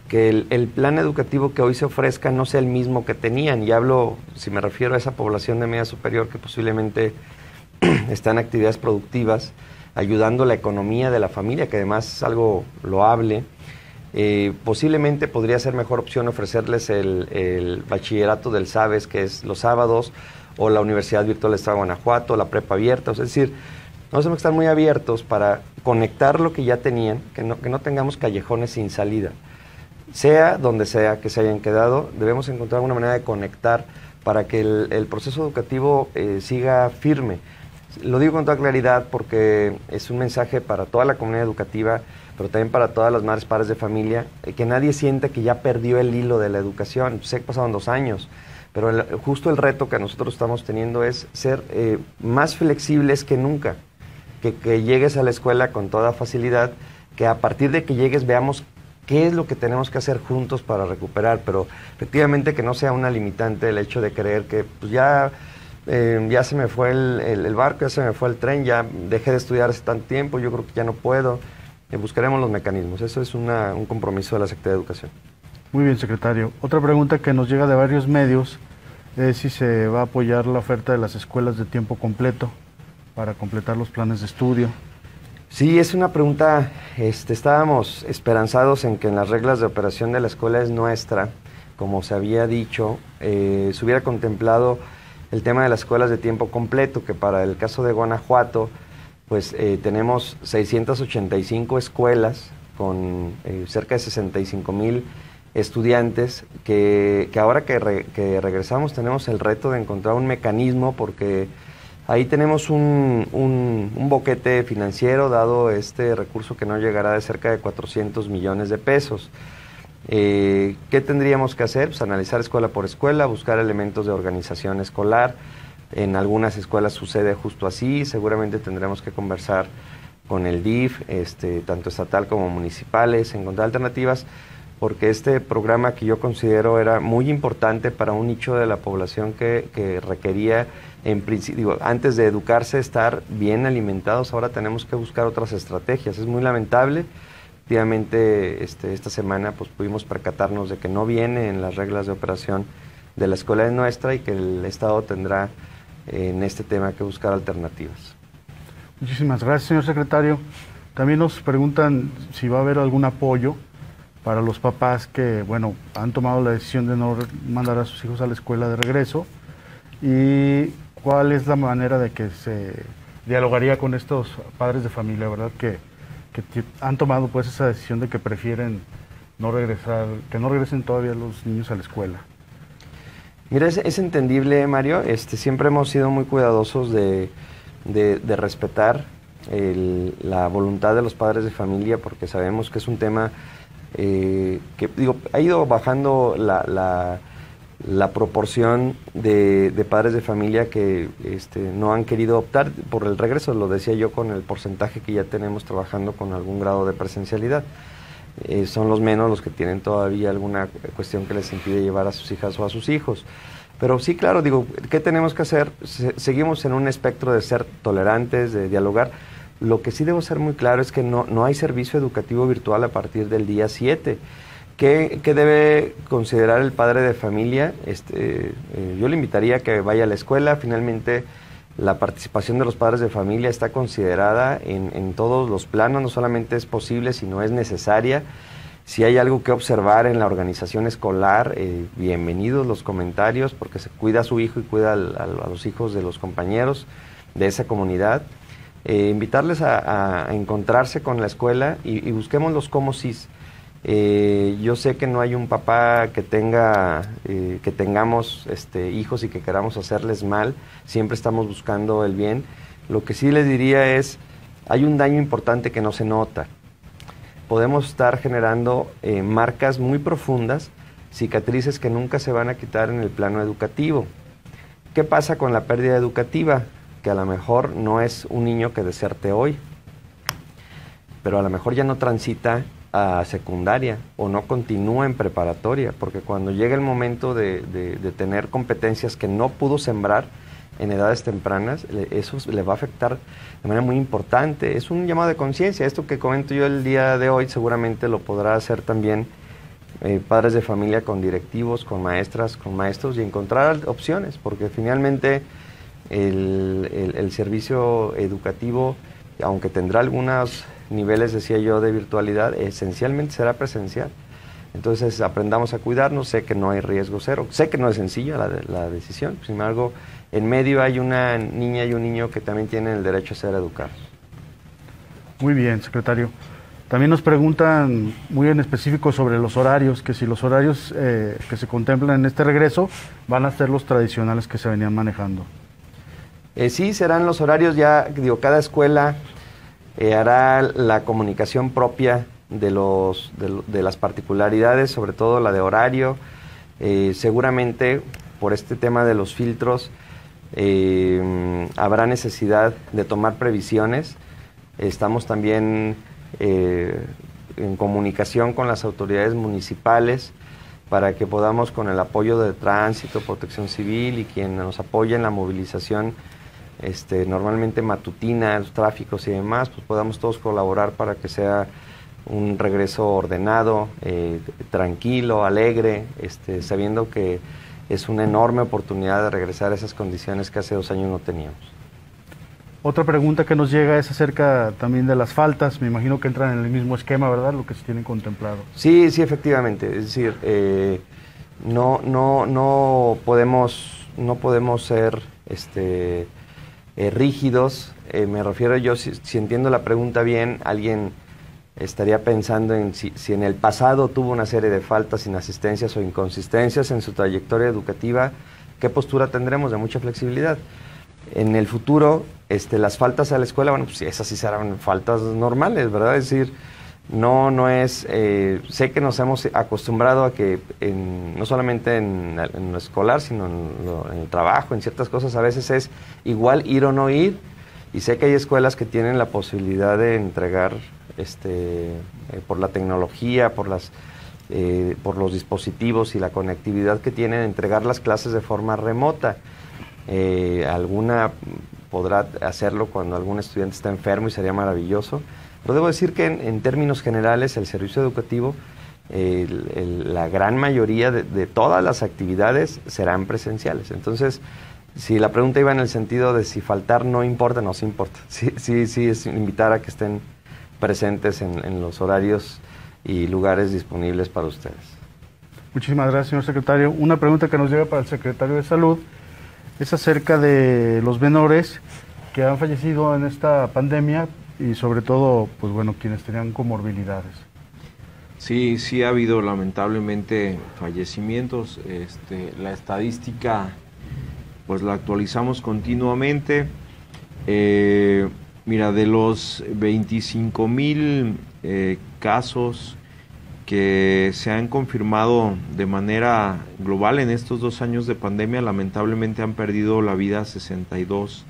que el plan educativo que hoy se ofrezca no sea el mismo que tenían. Y hablo, si me refiero a esa población de media superior que posiblemente está en actividades productivas, ayudando a la economía de la familia, que además es algo loable. Posiblemente podría ser mejor opción ofrecerles el bachillerato del SABES, que es los sábados, o la Universidad Virtual del Estado de Guanajuato, la prepa abierta. Es decir, nos tenemos que estar muy abiertos para conectar lo que ya tenían, que no tengamos callejones sin salida. Sea donde sea que se hayan quedado, debemos encontrar una manera de conectar para que el proceso educativo siga firme. Lo digo con toda claridad porque es un mensaje para toda la comunidad educativa, pero también para todas las madres, padres de familia, que nadie sienta que ya perdió el hilo de la educación. Sé que pasaron 2 años, pero justo el reto que nosotros estamos teniendo es ser más flexibles que nunca, que llegues a la escuela con toda facilidad, que a partir de que llegues veamos qué es lo que tenemos que hacer juntos para recuperar, pero efectivamente que no sea una limitante el hecho de creer que pues ya se me fue el barco, ya se me fue el tren, ya dejé de estudiar hace tanto tiempo, yo creo que ya no puedo. Buscaremos los mecanismos. Eso es un compromiso de la Secretaría de Educación. Muy bien, secretario. Otra pregunta que nos llega de varios medios es si se va a apoyar la oferta de las escuelas de tiempo completo para completar los planes de estudio. Sí, es una pregunta, estábamos esperanzados en que en las reglas de operación de la escuela es nuestra, como se había dicho, se hubiera contemplado el tema de las escuelas de tiempo completo, que para el caso de Guanajuato, pues tenemos 685 escuelas con cerca de 65,000 estudiantes, que ahora que regresamos tenemos el reto de encontrar un mecanismo, porque ahí tenemos un boquete financiero, dado este recurso que no llegará de cerca de 400 millones de pesos. ¿Qué tendríamos que hacer? Pues analizar escuela por escuela, buscar elementos de organización escolar. En algunas escuelas sucede justo así, seguramente tendremos que conversar con el DIF, tanto estatal como municipales, encontrar alternativas, porque este programa que yo considero era muy importante para un nicho de la población que requería, en principio, antes de educarse, estar bien alimentados. Ahora tenemos que buscar otras estrategias. Es muy lamentable. Efectivamente, esta semana pues pudimos percatarnos de que no viene en las reglas de operación de la escuela de nuestra y que el Estado tendrá en este tema que buscar alternativas. Muchísimas gracias, señor secretario. También nos preguntan si va a haber algún apoyo para los papás que, bueno, han tomado la decisión de no mandar a sus hijos a la escuela de regreso, y cuál es la manera de que se dialogaría con estos padres de familia, ¿verdad? Que han tomado pues esa decisión de que prefieren no regresar, que no regresen todavía los niños a la escuela. Mira, es entendible, Mario. Siempre hemos sido muy cuidadosos de respetar la voluntad de los padres de familia, porque sabemos que es un tema que, digo, ha ido bajando la proporción de padres de familia que no han querido optar por el regreso. Lo decía yo con el porcentaje que ya tenemos trabajando con algún grado de presencialidad. Son los menos los que tienen todavía alguna cuestión que les impide llevar a sus hijas o a sus hijos. Pero sí, claro, digo, ¿qué tenemos que hacer? Seguimos en un espectro de ser tolerantes, de dialogar. Lo que sí debo ser muy claro es que no hay servicio educativo virtual a partir del día 7. ¿Qué debe considerar el padre de familia? Yo le invitaría a que vaya a la escuela. Finalmente, la participación de los padres de familia está considerada en todos los planos. No solamente es posible, sino es necesaria. Si hay algo que observar en la organización escolar, bienvenidos los comentarios, porque se cuida a su hijo y cuida a los hijos de los compañeros de esa comunidad. Invitarles a encontrarse con la escuela y busquemos los cómo sís. Yo sé que no hay un papá que tengamos hijos y que queramos hacerles mal. Siempre estamos buscando el bien. Lo que sí les diría es, hay un daño importante que no se nota. Podemos estar generando marcas muy profundas, cicatrices que nunca se van a quitar en el plano educativo. ¿Qué pasa con la pérdida educativa? Que a lo mejor no es un niño que deserte hoy, pero a lo mejor ya no transita a secundaria o no continúa en preparatoria, porque cuando llega el momento de tener competencias que no pudo sembrar en edades tempranas, eso le va a afectar de manera muy importante. Es un llamado de conciencia. Esto que comento yo el día de hoy seguramente lo podrá hacer también padres de familia con directivos, con maestras, con maestros, y encontrar opciones, porque finalmente el servicio educativo, aunque tendrá algunos niveles, decía yo, de virtualidad, esencialmente será presencial. Entonces aprendamos a cuidarnos. Sé que no hay riesgo cero, sé que no es sencilla la decisión. Sin embargo, en medio hay una niña y un niño que también tienen el derecho a ser educados. Muy bien, secretario. También nos preguntan muy en específico sobre los horarios, que si los horarios que se contemplan en este regreso van a ser los tradicionales que se venían manejando. Sí, serán los horarios. Ya digo, cada escuela hará la comunicación propia de las particularidades, sobre todo la de horario. Seguramente por este tema de los filtros habrá necesidad de tomar previsiones. Estamos también en comunicación con las autoridades municipales para que podamos, con el apoyo de Tránsito, Protección Civil y quien nos apoya en la movilización normalmente matutina, los tráficos y demás, pues podamos todos colaborar para que sea un regreso ordenado, tranquilo, alegre, sabiendo que es una enorme oportunidad de regresar a esas condiciones que hace 2 años no teníamos. Otra pregunta que nos llega es acerca también de las faltas. Me imagino que entran en el mismo esquema, ¿verdad? Lo que se tiene contemplado. Sí, efectivamente. Es decir, no podemos ser rígidos. Me refiero yo, si entiendo la pregunta bien, alguien estaría pensando en si en el pasado tuvo una serie de faltas, inasistencias o inconsistencias en su trayectoria educativa, ¿qué postura tendremos? De mucha flexibilidad. En el futuro, las faltas a la escuela, bueno, pues esas sí serán faltas normales, ¿verdad? Es decir, no es... sé que nos hemos acostumbrado a que, no solamente en lo escolar, sino en el trabajo, en ciertas cosas, a veces es igual ir o no ir, y sé que hay escuelas que tienen la posibilidad de entregar, por la tecnología, por los dispositivos y la conectividad que tienen, entregar las clases de forma remota. Alguna podrá hacerlo cuando algún estudiante está enfermo y sería maravilloso, pero debo decir que en términos generales el servicio educativo, la gran mayoría de todas las actividades serán presenciales. Entonces si la pregunta iba en el sentido de si faltar no importa, no, sí importa. Sí, es invitar a que estén presentes en los horarios y lugares disponibles para ustedes. Muchísimas gracias, señor secretario. Una pregunta que nos llega para el secretario de Salud es acerca de los menores que han fallecido en esta pandemia y sobre todo, pues bueno, quienes tenían comorbilidades. Sí ha habido lamentablemente fallecimientos. La estadística pues la actualizamos continuamente. Mira, de los 25,000 casos que se han confirmado de manera global en estos 2 años de pandemia, lamentablemente han perdido la vida 62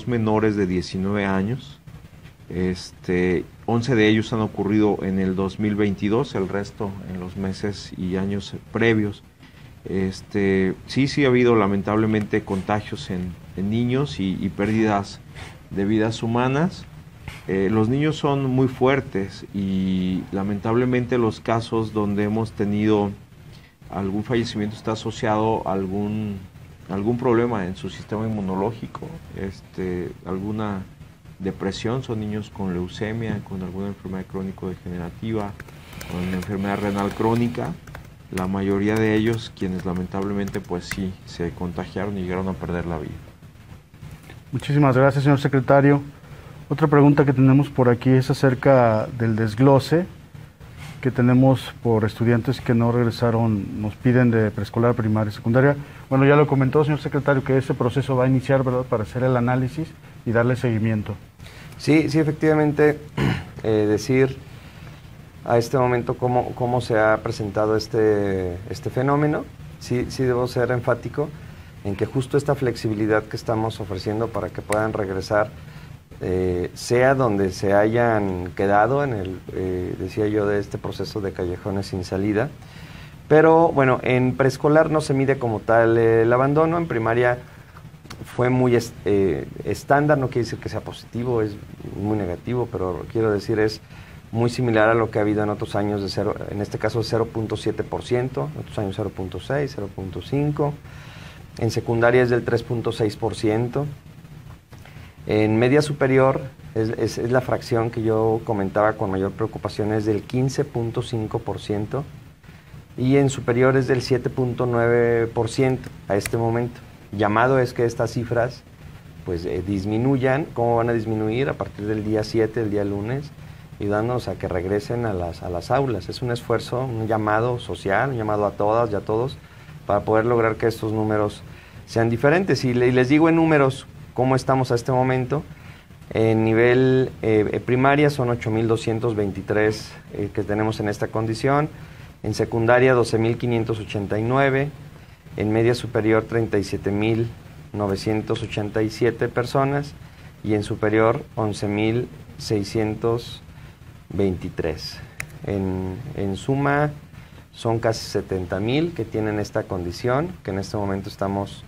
menores de 19 años. 11 de ellos han ocurrido en el 2022, el resto en los meses y años previos. Sí ha habido lamentablemente contagios en niños y pérdidas de vidas humanas. Los niños son muy fuertes y lamentablemente los casos donde hemos tenido algún fallecimiento está asociado a algún problema en su sistema inmunológico, alguna depresión. Son niños con leucemia, con alguna enfermedad crónico-degenerativa, con enfermedad renal crónica. La mayoría de ellos quienes lamentablemente pues sí se contagiaron y llegaron a perder la vida. Muchísimas gracias, señor secretario. Otra pregunta que tenemos por aquí es acerca del desglose que tenemos por estudiantes que no regresaron, nos piden de preescolar, primaria y secundaria. Bueno, ya lo comentó, señor secretario, que ese proceso va a iniciar, ¿verdad?, para hacer el análisis y darle seguimiento. Sí, efectivamente, decir a este momento cómo se ha presentado este fenómeno. Sí debo ser enfático en que justo esta flexibilidad que estamos ofreciendo para que puedan regresar, sea donde se hayan quedado en decía yo, de este proceso de callejones sin salida. Pero bueno, en preescolar no se mide como tal el abandono. En primaria fue muy estándar, no quiere decir que sea positivo, es muy negativo, pero quiero decir es muy similar a lo que ha habido en otros años, en este caso 0.7%, en otros años 0.6, 0.5%, en secundaria es del 3.6%, en media superior es la fracción que yo comentaba con mayor preocupación, es del 15.5%, y en superior es del 7.9% a este momento. Llamado es que estas cifras pues disminuyan. ¿Cómo van a disminuir? A partir del día 7, el día lunes, ayudándonos a que regresen a las aulas. Es un esfuerzo, un llamado social, un llamado a todas y a todos para poder lograr que estos números sean diferentes. Y les digo en números cómo estamos a este momento. En nivel primaria son 8,223 que tenemos en esta condición. En secundaria 12,589. En media superior 37,987 personas. Y en superior 11,623. En suma son casi 70,000 que tienen esta condición, que en este momento estamos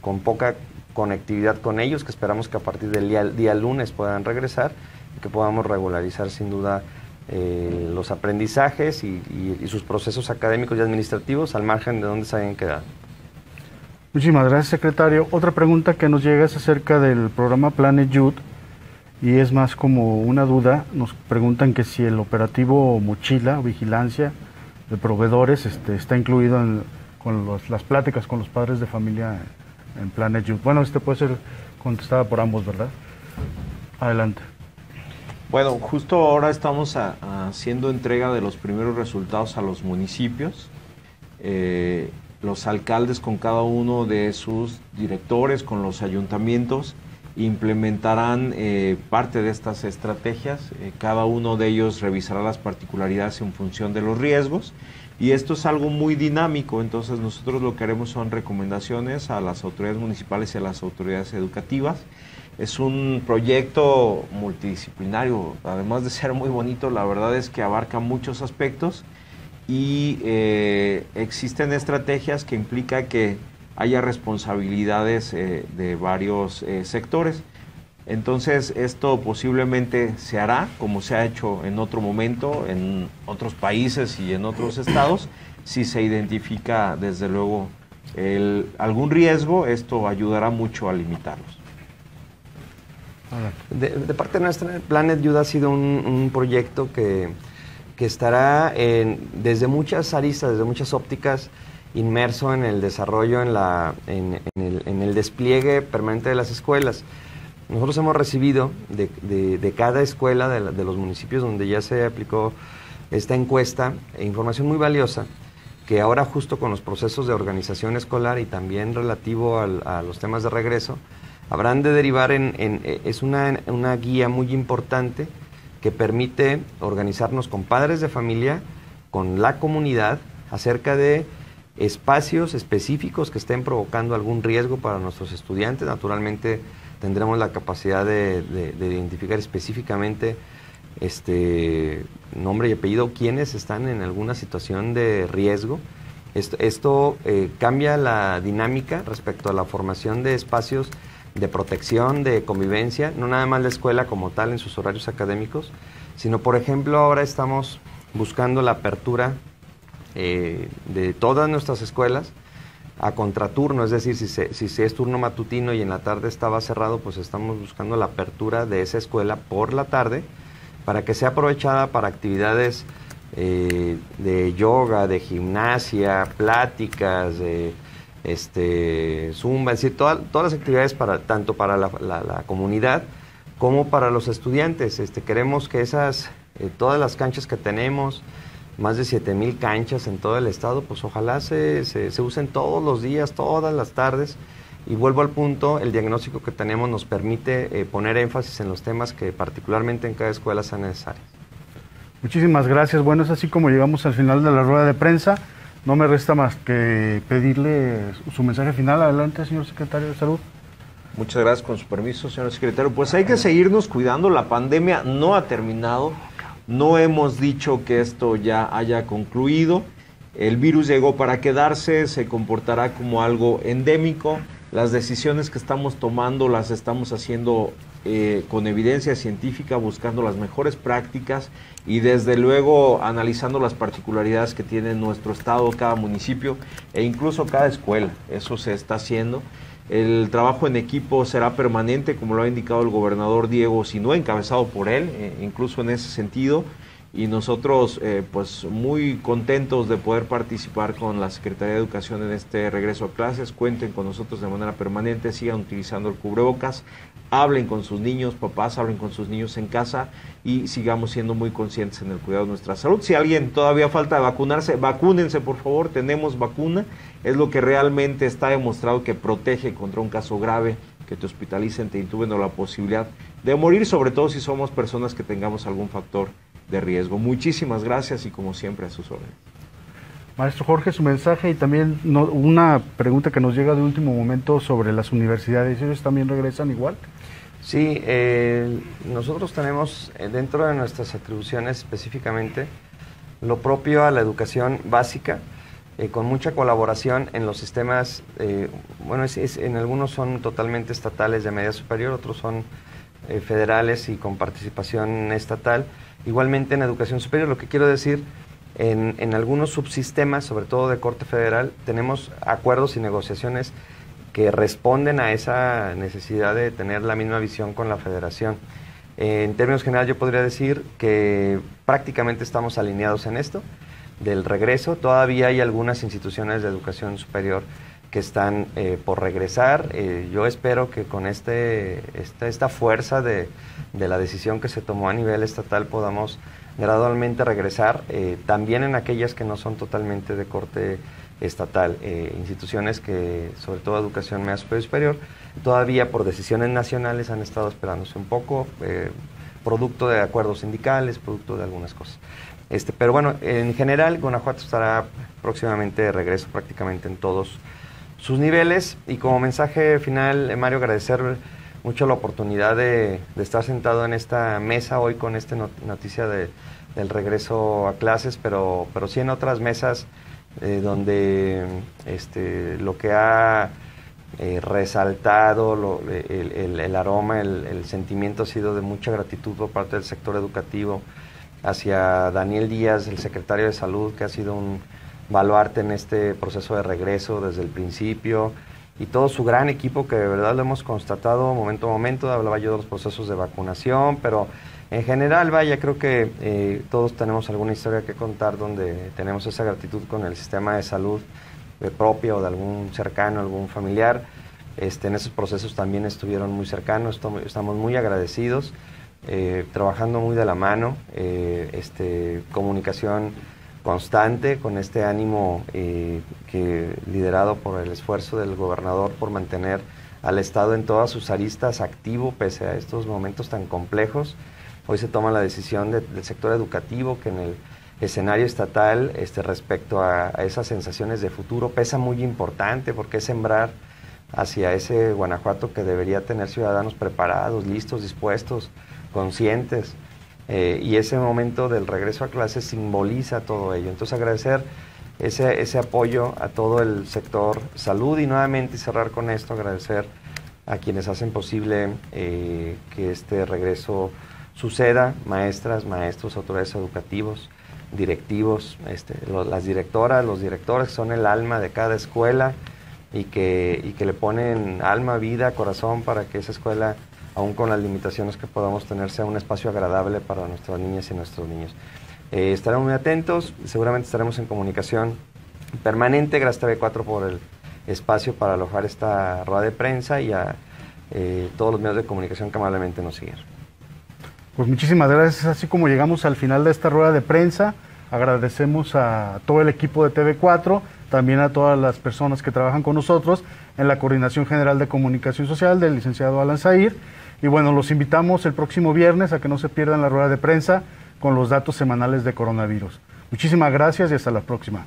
con poca conectividad con ellos, que esperamos que a partir del día lunes puedan regresar y que podamos regularizar sin duda los aprendizajes y sus procesos académicos y administrativos al margen de donde se hayan quedado. Muchísimas gracias, secretario. Otra pregunta que nos llega es acerca del programa Planet Youth y es más como una duda. Nos preguntan que si el operativo Mochila o vigilancia de proveedores está incluido con las pláticas con los padres de familia en Planet Youth. Bueno, puede ser contestada por ambos, ¿verdad? Adelante. Bueno, justo ahora estamos haciendo entrega de los primeros resultados a los municipios. Los alcaldes con cada uno de sus directores, con los ayuntamientos, implementarán parte de estas estrategias. Cada uno de ellos revisará las particularidades en función de los riesgos. Y esto es algo muy dinámico, entonces nosotros lo que haremos son recomendaciones a las autoridades municipales y a las autoridades educativas. Es un proyecto multidisciplinario, además de ser muy bonito, la verdad es que abarca muchos aspectos y existen estrategias que implican que haya responsabilidades de varios sectores. Entonces esto posiblemente se hará como se ha hecho en otro momento, en otros países y en otros estados, si se identifica desde luego algún riesgo, esto ayudará mucho a limitarlos. De parte nuestra, el Planet Youth ha sido un proyecto que estará desde muchas aristas, desde muchas ópticas, inmerso en el desarrollo, en el despliegue permanente de las escuelas. Nosotros hemos recibido de cada escuela de los municipios donde ya se aplicó esta encuesta, información muy valiosa, que ahora justo con los procesos de organización escolar y también relativo a los temas de regreso, habrán de derivar es una guía muy importante que permite organizarnos con padres de familia, con la comunidad, acerca de espacios específicos que estén provocando algún riesgo para nuestros estudiantes. Naturalmente tendremos la capacidad de identificar específicamente nombre y apellido quienes están en alguna situación de riesgo. Esto cambia la dinámica respecto a la formación de espacios de protección, de convivencia, no nada más la escuela como tal en sus horarios académicos, sino por ejemplo ahora estamos buscando la apertura de todas nuestras escuelas a contraturno, es decir, si es turno matutino y en la tarde estaba cerrado, pues estamos buscando la apertura de esa escuela por la tarde para que sea aprovechada para actividades de yoga, de gimnasia, pláticas, zumba, es decir, todas las actividades tanto para la comunidad como para los estudiantes. Queremos que todas las canchas que tenemos, más de 7,000 canchas en todo el estado, pues ojalá se usen todos los días, todas las tardes. Y vuelvo al punto, el diagnóstico que tenemos nos permite poner énfasis en los temas que particularmente en cada escuela sean necesarios. Muchísimas gracias. Bueno, es así como llegamos al final de la rueda de prensa. No me resta más que pedirle su mensaje final. Adelante, señor secretario de Salud. Muchas gracias, con su permiso, señor secretario. Pues hay que seguirnos cuidando, la pandemia no ha terminado, no hemos dicho que esto ya haya concluido, el virus llegó para quedarse, se comportará como algo endémico, las decisiones que estamos tomando las estamos haciendo con evidencia científica, buscando las mejores prácticas y desde luego analizando las particularidades que tiene nuestro estado, cada municipio e incluso cada escuela. Eso se está haciendo. El trabajo en equipo será permanente, como lo ha indicado el gobernador Diego Sinúa, encabezado por él, incluso en ese sentido. Y nosotros pues muy contentos de poder participar con la Secretaría de Educación en este regreso a clases. Cuenten con nosotros de manera permanente, sigan utilizando el cubrebocas, hablen con sus niños, papás, hablen con sus niños en casa y sigamos siendo muy conscientes en el cuidado de nuestra salud. Si alguien todavía falta de vacunarse, vacúnense por favor, tenemos vacuna, es lo que realmente está demostrado que protege contra un caso grave, que te hospitalicen, te intuben o la posibilidad de morir, sobre todo si somos personas que tengamos algún factor de riesgo. Muchísimas gracias y como siempre a sus órdenes. Maestro Jorge, su mensaje y también una pregunta que nos llega de último momento sobre las universidades. ¿Ellos también regresan igual? Sí, nosotros tenemos dentro de nuestras atribuciones específicamente lo propio a la educación básica, con mucha colaboración en los sistemas, en algunos son totalmente estatales de media superior, otros son federales y con participación estatal. Igualmente en educación superior, lo que quiero decir, en algunos subsistemas, sobre todo de corte federal, tenemos acuerdos y negociaciones que responden a esa necesidad de tener la misma visión con la federación. En términos generales yo podría decir que prácticamente estamos alineados en esto del regreso. Todavía hay algunas instituciones de educación superior que están por regresar. Yo espero que con esta fuerza de la decisión que se tomó a nivel estatal podamos gradualmente regresar, también en aquellas que no son totalmente de corte estatal, instituciones que, sobre todo educación media superior y superior, todavía por decisiones nacionales han estado esperándose un poco, producto de acuerdos sindicales, producto de algunas cosas. Pero bueno, en general Guanajuato estará próximamente de regreso prácticamente en todos sus niveles. Y como mensaje final, Mario, agradecer mucho la oportunidad de estar sentado en esta mesa hoy con esta noticia del regreso a clases, pero sí en otras mesas donde lo que ha resaltado el aroma, el sentimiento ha sido de mucha gratitud por parte del sector educativo hacia Daniel Díaz, el secretario de Salud, que ha sido Baluarte en este proceso de regreso desde el principio, y todo su gran equipo que de verdad lo hemos constatado momento a momento. Hablaba yo de los procesos de vacunación, pero en general, vaya, creo que todos tenemos alguna historia que contar donde tenemos esa gratitud con el sistema de salud propia o de algún cercano, algún familiar. En esos procesos también estuvieron muy cercanos, estamos muy agradecidos, trabajando muy de la mano, comunicación constante, con este ánimo liderado por el esfuerzo del gobernador por mantener al Estado en todas sus aristas activo pese a estos momentos tan complejos. Hoy se toma la decisión del sector educativo, que en el escenario estatal respecto a esas sensaciones de futuro pesa muy importante, porque es sembrar hacia ese Guanajuato que debería tener ciudadanos preparados, listos, dispuestos, conscientes. Y ese momento del regreso a clases simboliza todo ello. Entonces agradecer ese apoyo a todo el sector salud, y nuevamente cerrar con esto, agradecer a quienes hacen posible que este regreso suceda: maestras, maestros, autoridades educativos, directivos, las directoras, los directores, que son el alma de cada escuela y que le ponen alma, vida, corazón para que esa escuela, aún con las limitaciones que podamos tener, sea un espacio agradable para nuestras niñas y nuestros niños. Estaremos muy atentos, seguramente estaremos en comunicación permanente. Gracias TV4 por el espacio para alojar esta rueda de prensa, y a todos los medios de comunicación que amablemente nos siguen. Pues muchísimas gracias. Así como llegamos al final de esta rueda de prensa, agradecemos a todo el equipo de TV4, también a todas las personas que trabajan con nosotros en la Coordinación General de Comunicación Social del licenciado Alan Zahir. Y bueno, los invitamos el próximo viernes a que no se pierdan la rueda de prensa con los datos semanales de coronavirus. Muchísimas gracias y hasta la próxima.